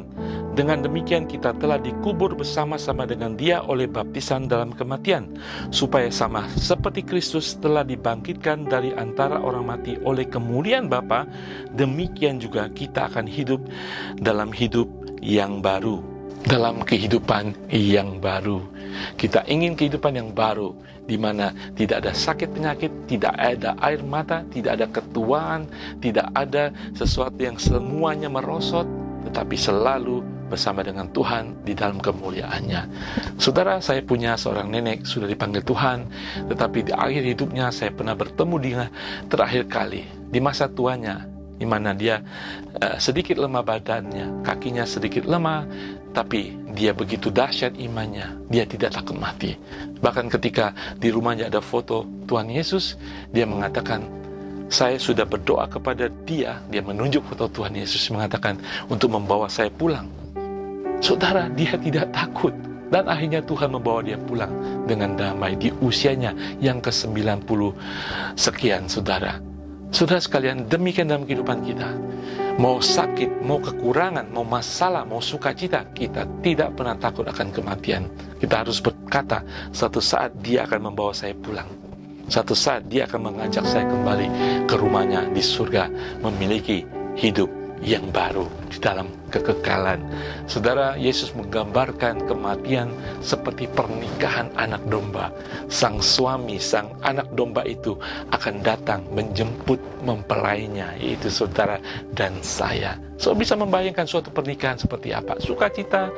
dengan demikian kita telah dikubur bersama-sama dengan dia oleh baptisan dalam kematian, supaya sama seperti Kristus telah dibangkitkan dari antara orang mati oleh kemuliaan Bapa, demikian juga kita akan hidup dalam hidup yang baru, dalam kehidupan yang baru. Kita ingin kehidupan yang baru, di mana tidak ada sakit penyakit, tidak ada air mata, tidak ada ketuaan, tidak ada sesuatu yang semuanya merosot, tetapi selalu bersama dengan Tuhan di dalam kemuliaannya. Saudara, saya punya seorang nenek sudah dipanggil Tuhan, tetapi di akhir hidupnya saya pernah bertemu dia terakhir kali di masa tuanya, di mana dia sedikit lemah badannya, kakinya sedikit lemah, tapi dia begitu dahsyat imannya, dia tidak takut mati. Bahkan ketika di rumahnya ada foto Tuhan Yesus, dia mengatakan, saya sudah berdoa kepada dia menunjuk foto Tuhan Yesus, mengatakan untuk membawa saya pulang. Saudara, dia tidak takut. Dan akhirnya Tuhan membawa dia pulang dengan damai di usianya yang ke-90 sekian, saudara. Saudara sekalian, demikian dalam kehidupan kita. Mau sakit, mau kekurangan, mau masalah, mau sukacita, kita tidak pernah takut akan kematian. Kita harus berkata, suatu saat dia akan membawa saya pulang. Suatu saat dia akan mengajak saya kembali ke rumahnya di surga, memiliki hidup yang baru di dalam kekekalan. Saudara, Yesus menggambarkan kematian seperti pernikahan anak domba. Sang suami, sang anak domba itu akan datang menjemput mempelainya, yaitu saudara dan saya. So, bisa membayangkan suatu pernikahan seperti apa? Sukacita,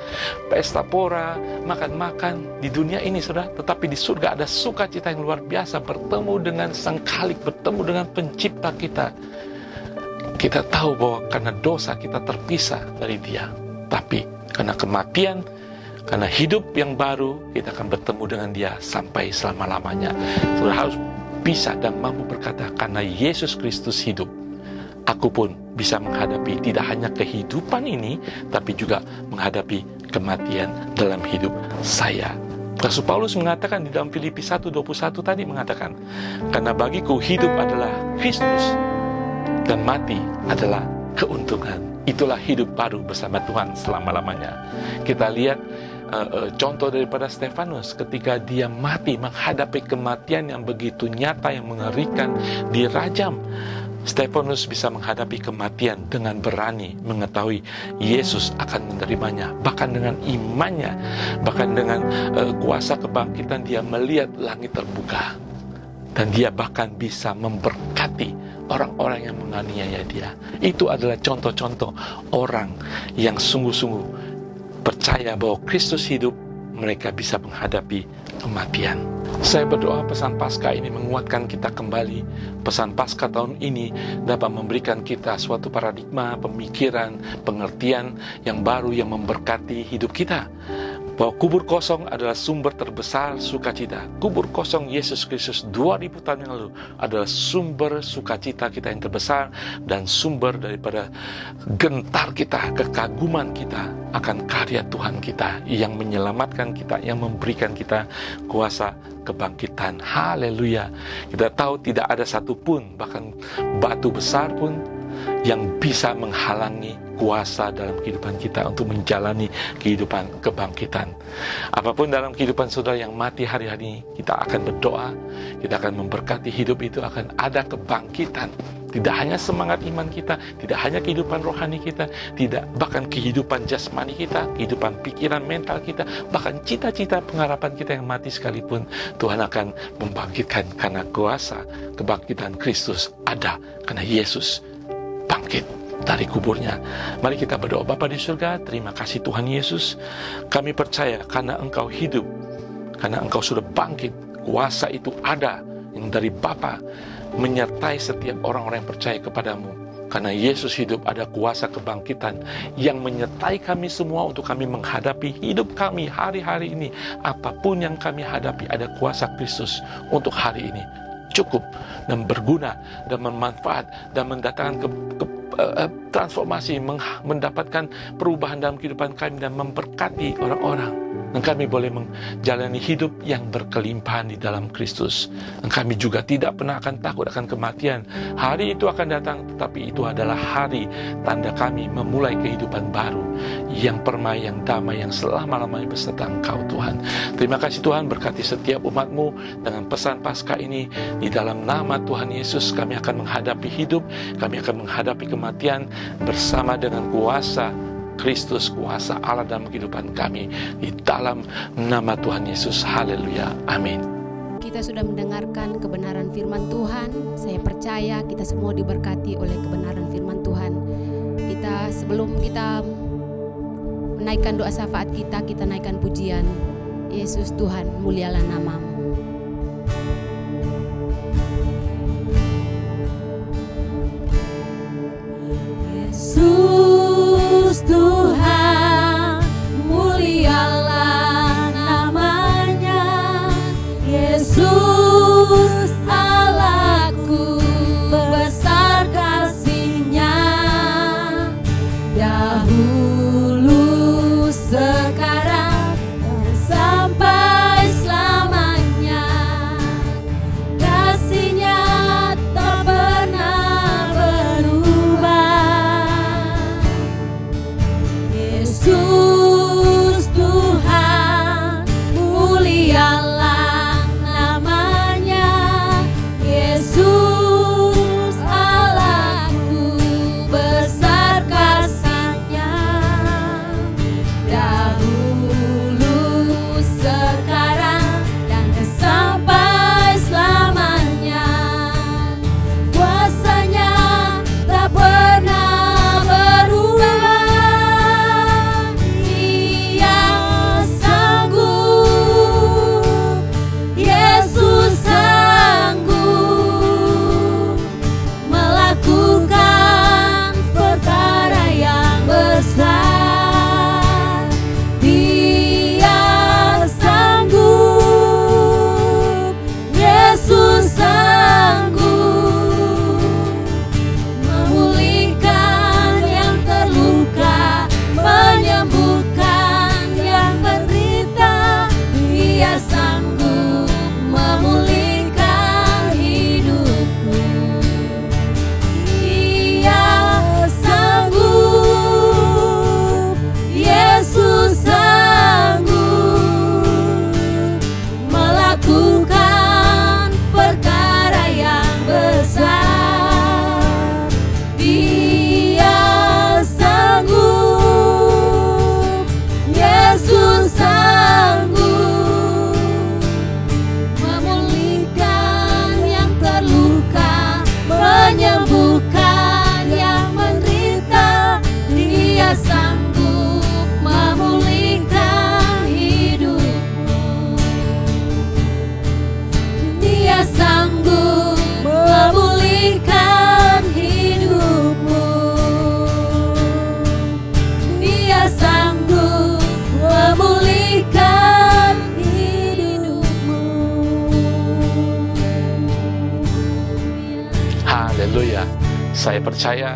pesta pora, makan-makan di dunia ini, saudara. Tetapi di surga ada sukacita yang luar biasa, bertemu dengan Sang Khalik, bertemu dengan pencipta kita. Kita tahu bahwa karena dosa kita terpisah dari Dia. Tapi karena kematian, karena hidup yang baru, kita akan bertemu dengan Dia sampai selama-lamanya. Saudara harus bisa dan mampu berkata, karena Yesus Kristus hidup, aku pun bisa menghadapi tidak hanya kehidupan ini, tapi juga menghadapi kematian dalam hidup saya. Rasul Paulus mengatakan di dalam Filipi 1:21 tadi mengatakan, karena bagiku hidup adalah Kristus, dan mati adalah keuntungan. Itulah hidup baru bersama Tuhan selama-lamanya. Kita lihat contoh daripada Stefanus ketika dia mati menghadapi kematian yang begitu nyata, yang mengerikan, dirajam. Stefanus bisa menghadapi kematian dengan berani, mengetahui Yesus akan menerimanya. Bahkan dengan imannya, bahkan dengan kuasa kebangkitan, dia melihat langit terbuka. Dan dia bahkan bisa memberkati orang-orang yang menganiaya dia. Itu adalah contoh-contoh orang yang sungguh-sungguh percaya bahwa Kristus hidup, mereka bisa menghadapi kematian. Saya berdoa pesan Paskah ini menguatkan kita kembali. Pesan Paskah tahun ini dapat memberikan kita suatu paradigma, pemikiran, pengertian yang baru yang memberkati hidup kita. Bahwa kubur kosong adalah sumber terbesar sukacita. Kubur kosong Yesus Kristus 2000 tahun yang lalu adalah sumber sukacita kita yang terbesar, dan sumber daripada gentar kita, kekaguman kita akan karya Tuhan kita yang menyelamatkan kita, yang memberikan kita kuasa kebangkitan. Haleluya. Kita tahu tidak ada satupun, bahkan batu besar pun, yang bisa menghalangi kuasa dalam kehidupan kita untuk menjalani kehidupan kebangkitan. Apapun dalam kehidupan saudara yang mati hari-hari ini, kita akan berdoa, kita akan memberkati hidup itu akan ada kebangkitan. Tidak hanya semangat iman kita, tidak hanya kehidupan rohani kita, tidak bahkan kehidupan jasmani kita, kehidupan pikiran mental kita, bahkan cita-cita pengharapan kita yang mati sekalipun, Tuhan akan membangkitkan karena kuasa kebangkitan Kristus ada, karena Yesus bangkit dari kuburnya. Mari kita berdoa. Bapa di surga, terima kasih Tuhan Yesus. Kami percaya karena Engkau hidup, karena Engkau sudah bangkit, kuasa itu ada yang dari Bapa menyertai setiap orang-orang yang percaya kepadamu. Karena Yesus hidup, ada kuasa kebangkitan yang menyertai kami semua untuk kami menghadapi hidup kami hari-hari ini. Apapun yang kami hadapi, ada kuasa Kristus untuk hari ini. Cukup dan berguna dan bermanfaat dan mendatangkan transformasi, mendapatkan perubahan dalam kehidupan kami dan memberkati orang-orang. Dan kami boleh menjalani hidup yang berkelimpahan di dalam Kristus. Dan kami juga tidak pernah akan takut akan kematian. Hari itu akan datang, tetapi itu adalah hari tanda kami memulai kehidupan baru yang permai, yang damai, yang selama-lamanya beserta Engkau Tuhan. Terima kasih Tuhan, berkati setiap umat-Mu dengan pesan Paskah ini. Di dalam nama Tuhan Yesus kami akan menghadapi hidup, kami akan menghadapi kematian bersama dengan kuasa Kristus, kuasa Allah dalam kehidupan kami, di dalam nama Tuhan Yesus. Haleluya, amin. Kita sudah mendengarkan kebenaran firman Tuhan. Saya percaya kita semua diberkati oleh kebenaran firman Tuhan. Sebelum kita menaikkan doa syafaat kita naikkan pujian. Yesus Tuhan, mulialah nama-Mu. Yesus Tuhan, mulialah namanya. Yesus Allahku, besar kasih-Nya. Dahulu, sekarang, dan Saya percaya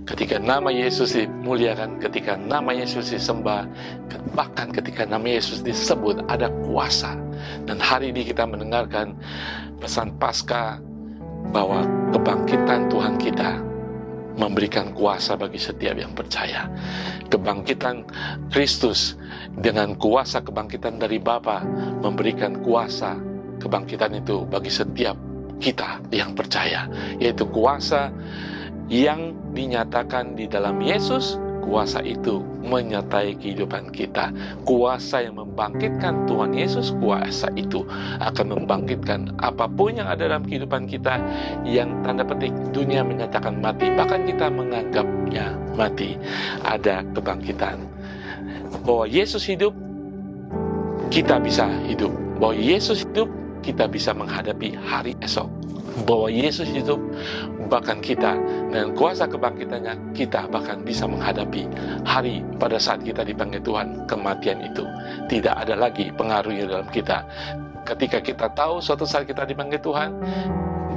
ketika nama Yesus dimuliakan, ketika nama Yesus disembah, bahkan ketika nama Yesus disebut, ada kuasa. Dan hari ini kita mendengarkan pesan Paskah bahwa kebangkitan Tuhan kita memberikan kuasa bagi setiap yang percaya. Kebangkitan Kristus dengan kuasa kebangkitan dari Bapa memberikan kuasa kebangkitan itu bagi setiap kita yang percaya, yaitu kuasa yang dinyatakan di dalam Yesus. Kuasa itu menyertai kehidupan kita. Kuasa yang membangkitkan Tuhan Yesus, kuasa itu akan membangkitkan apapun yang ada dalam kehidupan kita yang tanda petik dunia menyatakan mati, bahkan kita menganggapnya mati. Ada kebangkitan. Bahwa Yesus hidup, kita bisa hidup. Bahwa Yesus hidup, kita bisa menghadapi hari esok. Bahwa Yesus hidup, bahkan kita dengan kuasa kebangkitannya, kita bahkan bisa menghadapi hari pada saat kita dipanggil Tuhan. Kematian itu tidak ada lagi pengaruhnya dalam kita. Ketika kita tahu suatu saat kita dipanggil Tuhan,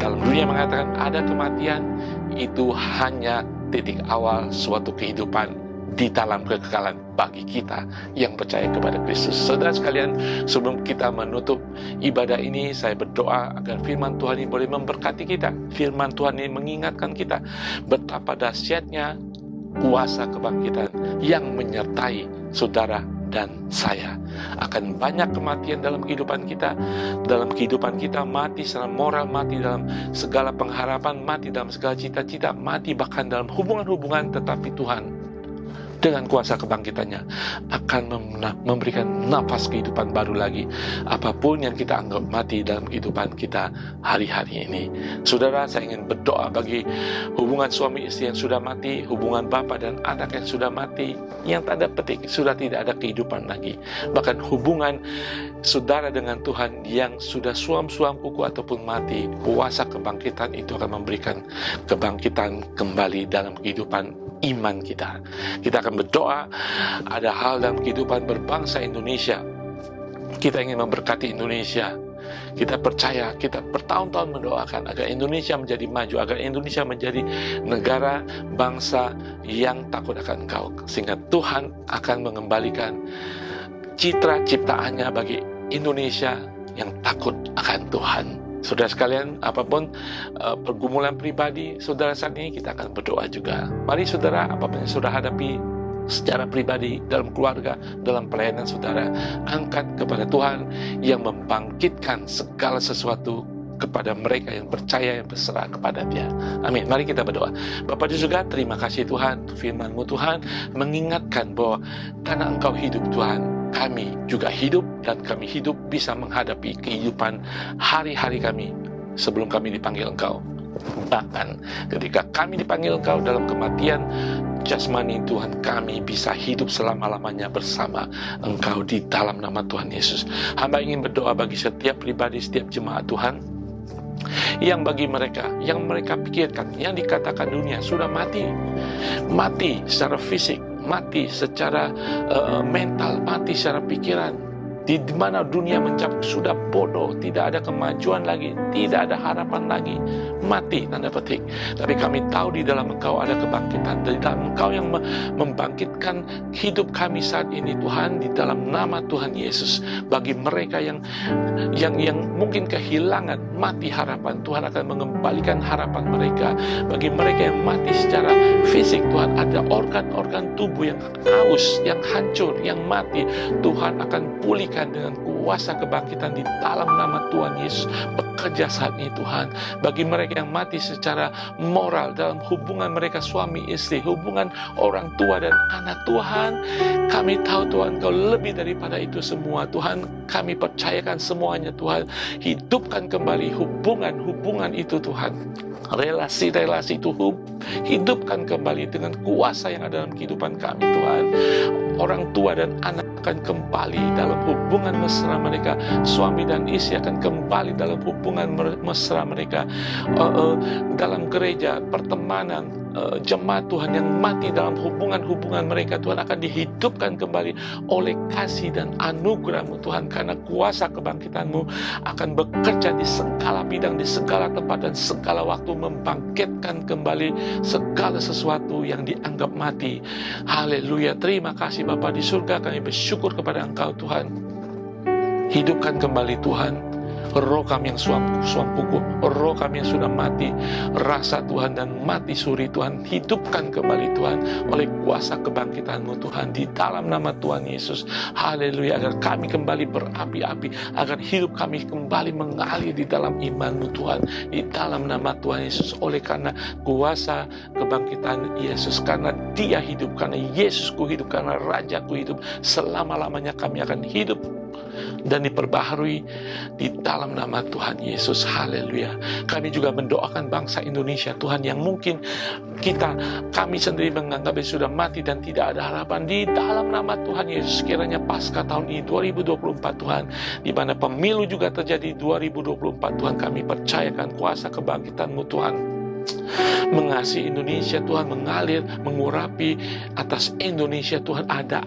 dalam dunia mengatakan ada kematian, itu hanya titik awal suatu kehidupan di dalam kekekalan bagi kita yang percaya kepada Kristus. Saudara sekalian, sebelum kita menutup ibadah ini, saya berdoa agar firman Tuhan ini boleh memberkati kita. Firman Tuhan ini mengingatkan kita betapa dahsyatnya kuasa kebangkitan yang menyertai saudara dan saya. Akan banyak kematian dalam kehidupan kita. Dalam kehidupan kita mati secara moral, mati dalam segala pengharapan, mati dalam segala cita-cita, mati bahkan dalam hubungan-hubungan. Tetapi Tuhan dengan kuasa kebangkitannya akan memberikan nafas kehidupan baru lagi apapun yang kita anggap mati dalam kehidupan kita hari-hari ini. Saudara, saya ingin berdoa bagi hubungan suami istri yang sudah mati, hubungan bapa dan anak yang sudah mati, yang tanda petik sudah tidak ada kehidupan lagi. Bahkan hubungan saudara dengan Tuhan yang sudah suam-suam kuku ataupun mati, kuasa kebangkitan itu akan memberikan kebangkitan kembali dalam kehidupan iman kita. Kita akan berdoa, ada hal dalam kehidupan berbangsa Indonesia. Kita ingin memberkati Indonesia. Kita percaya, kita bertahun-tahun mendoakan agar Indonesia menjadi maju, agar Indonesia menjadi negara bangsa yang takut akan Engkau, sehingga Tuhan akan mengembalikan citra ciptaannya bagi Indonesia yang takut akan Tuhan. Saudara sekalian, apapun pergumulan pribadi saudara saat ini, kita akan berdoa juga. Mari saudara, apapun yang saudara hadapi secara pribadi, dalam keluarga, dalam pelayanan saudara, angkat kepada Tuhan yang membangkitkan segala sesuatu kepada mereka yang percaya, yang berserah kepada Dia. Amin. Mari kita berdoa. Bapa di surga, terima kasih Tuhan, firman-Mu Tuhan mengingatkan bahwa karena Engkau hidup Tuhan, kami juga hidup, dan kami hidup bisa menghadapi kehidupan hari-hari kami sebelum kami dipanggil Engkau. Bahkan ketika kami dipanggil Engkau dalam kematian jasmani Tuhan, kami bisa hidup selama-lamanya bersama Engkau di dalam nama Tuhan Yesus. Hamba ingin berdoa bagi setiap pribadi, setiap jemaat Tuhan, yang bagi mereka, yang mereka pikirkan, yang dikatakan dunia sudah mati secara fisik, mati secara mental, mati secara pikiran, di mana dunia mencap sudah bodoh, tidak ada kemajuan lagi, tidak ada harapan lagi, mati tanda petik. Tapi kami tahu di dalam Engkau ada kebangkitan, di dalam Engkau yang membangkitkan hidup kami saat ini Tuhan, di dalam nama Tuhan Yesus. Bagi mereka yang mungkin kehilangan mati harapan, Tuhan akan mengembalikan harapan mereka. Bagi mereka yang mati secara fisik, Tuhan, ada organ-organ tubuh yang haus, yang hancur, yang mati, Tuhan akan pulihkan dengan kuasa kebangkitan di dalam nama Tuhan Yesus. Bekerja saat ini Tuhan, bagi mereka yang mati secara moral dalam hubungan mereka suami istri, hubungan orang tua dan anak, Tuhan, kami tahu Tuhan Kau lebih daripada itu semua Tuhan. Kami percayakan semuanya Tuhan. Hidupkan kembali hubungan-hubungan itu Tuhan, relasi-relasi itu hidupkan kembali dengan kuasa yang ada dalam kehidupan kami Tuhan. Orang tua dan anak akan kembali dalam hubungan mesra antara mereka. Suami dan istri akan kembali dalam hubungan mesra mereka. Dalam gereja, pertemanan, jemaat Tuhan yang mati dalam hubungan-hubungan mereka, Tuhan akan dihidupkan kembali oleh kasih dan anugerah-Mu Tuhan, karena kuasa kebangkitan-Mu akan bekerja di segala bidang, di segala tempat dan segala waktu, membangkitkan kembali segala sesuatu yang dianggap mati. Haleluya. Terima kasih Bapa di surga, kami bersyukur kepada Engkau Tuhan. Hidupkan kembali Tuhan roh kami yang suam puku, roh kami yang sudah mati rasa Tuhan dan mati suri Tuhan, hidupkan kembali Tuhan oleh kuasa kebangkitan-Mu Tuhan, di dalam nama Tuhan Yesus. Haleluya. Agar kami kembali berapi-api, agar hidup kami kembali mengalir di dalam iman-Mu Tuhan, di dalam nama Tuhan Yesus. Oleh karena kuasa kebangkitan Yesus, karena Dia hidup, karena Yesusku hidup, karena Rajaku hidup, selama-lamanya kami akan hidup dan diperbaharui di dalam nama Tuhan Yesus. Haleluya. Kami juga mendoakan bangsa Indonesia Tuhan, yang mungkin kami sendiri menganggap sudah mati dan tidak ada harapan. Di dalam nama Tuhan Yesus, kiranya pasca tahun ini 2024 Tuhan, di mana pemilu juga terjadi 2024 Tuhan, kami percayakan kuasa kebangkitan-Mu Tuhan mengasihi Indonesia Tuhan, mengalir, mengurapi atas Indonesia Tuhan. Ada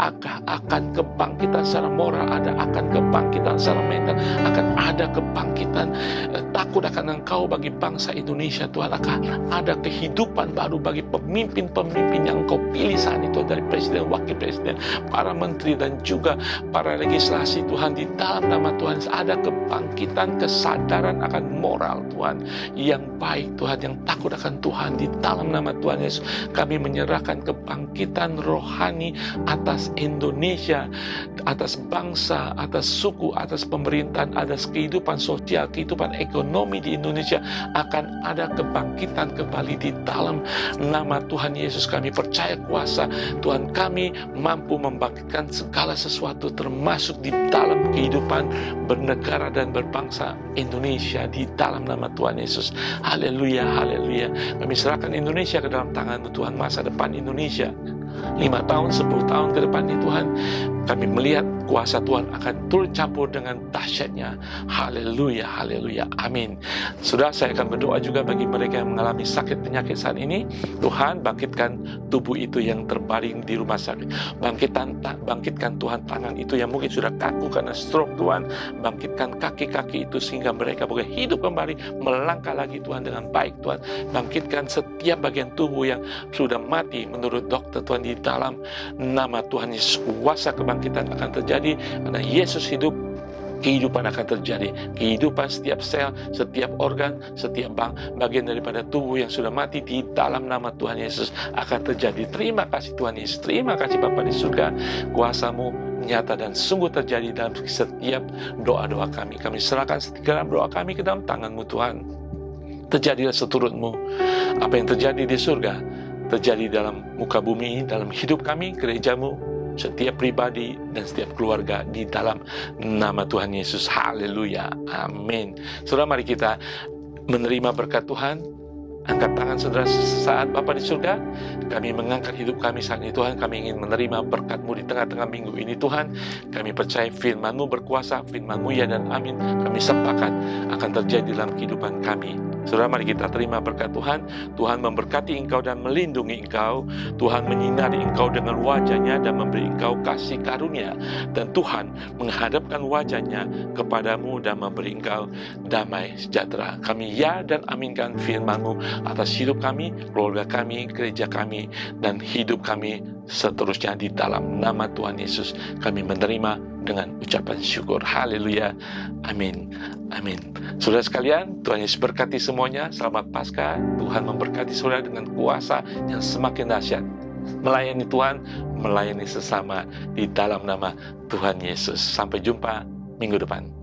akan kebangkitan secara moral, ada akan kebangkitan secara mental, akan ada kebangkitan takut akan Engkau bagi bangsa Indonesia Tuhan. Akan ada kehidupan baru bagi pemimpin-pemimpin yang Engkau pilih saat itu, dari presiden, wakil presiden, para menteri dan juga para legislasi Tuhan. Di dalam nama Tuhan ada kebangkitan, kesadaran akan moral Tuhan yang baik Tuhan, yang takut akan Tuhan. Di dalam nama Tuhan Yesus, kami menyerahkan kebangkitan rohani atas Indonesia, atas bangsa, atas suku, atas pemerintahan, atas kehidupan sosial, kehidupan ekonomi di Indonesia. Akan ada kebangkitan kembali di dalam nama Tuhan Yesus. Kami percaya kuasa Tuhan kami mampu membangkitkan segala sesuatu, termasuk di dalam kehidupan bernegara dan berbangsa Indonesia, di dalam nama Tuhan Yesus. Haleluya, haleluya. Kami serahkan Indonesia ke dalam tangan-Mu Tuhan. Masa depan Indonesia 5 tahun, 10 tahun ke depan ini Tuhan, kami melihat kuasa Tuhan akan turut campur dengan dahsyatnya. Haleluya, haleluya, amin. Sudah, saya akan berdoa juga bagi mereka yang mengalami sakit penyakit saat ini. Tuhan, bangkitkan tubuh itu yang terbaring di rumah sakit. Bangkitkan Tuhan tangan itu yang mungkin sudah kaku karena stroke Tuhan. Bangkitkan kaki-kaki itu sehingga mereka boleh hidup kembali, melangkah lagi Tuhan dengan baik Tuhan. Bangkitkan setiap bagian tubuh yang sudah mati menurut dokter Tuhan, di dalam nama Tuhan Yesus. Kuasa kebangkitan akan terjadi karena Yesus hidup. Kehidupan akan terjadi. Kehidupan setiap sel, setiap organ, setiap bagian daripada tubuh yang sudah mati, di dalam nama Tuhan Yesus akan terjadi. Terima kasih Tuhan Yesus. Terima kasih Bapa di surga. Kuasa-Mu nyata dan sungguh terjadi dalam setiap doa-doa kami. Kami serahkan setiap doa kami ke dalam tangan-Mu Tuhan. Terjadilah seturut-Mu. Apa yang terjadi di surga terjadi dalam muka bumi, dalam hidup kami, gereja-Mu, setiap pribadi dan setiap keluarga, di dalam nama Tuhan Yesus. Haleluya, amin. Saudara, mari kita menerima berkat Tuhan. Angkat tangan saudara saat Bapa di surga. Kami mengangkat hidup kami saat ini Tuhan. Kami ingin menerima berkat-Mu di tengah-tengah minggu ini Tuhan. Kami percaya firman-Mu berkuasa, firman-Mu ya dan amin. Kami sepakat akan terjadi dalam kehidupan kami. Saudara, mari kita terima berkat Tuhan. Tuhan memberkati engkau dan melindungi engkau. Tuhan menyinari engkau dengan wajah-Nya dan memberi engkau kasih karunia. Dan Tuhan menghadapkan wajah-Nya kepadamu dan memberi engkau damai sejahtera. Kami ya dan aminkan firman-Mu atas hidup kami, keluarga kami, gereja kami, dan hidup kami seterusnya. Di dalam nama Tuhan Yesus kami menerima dengan ucapan syukur. Haleluya, amin, amin. Saudara sekalian, Tuhan Yesus berkati semuanya. Selamat Paskah. Tuhan memberkati saudara dengan kuasa yang semakin dahsyat. Melayani Tuhan, melayani sesama, di dalam nama Tuhan Yesus. Sampai jumpa minggu depan.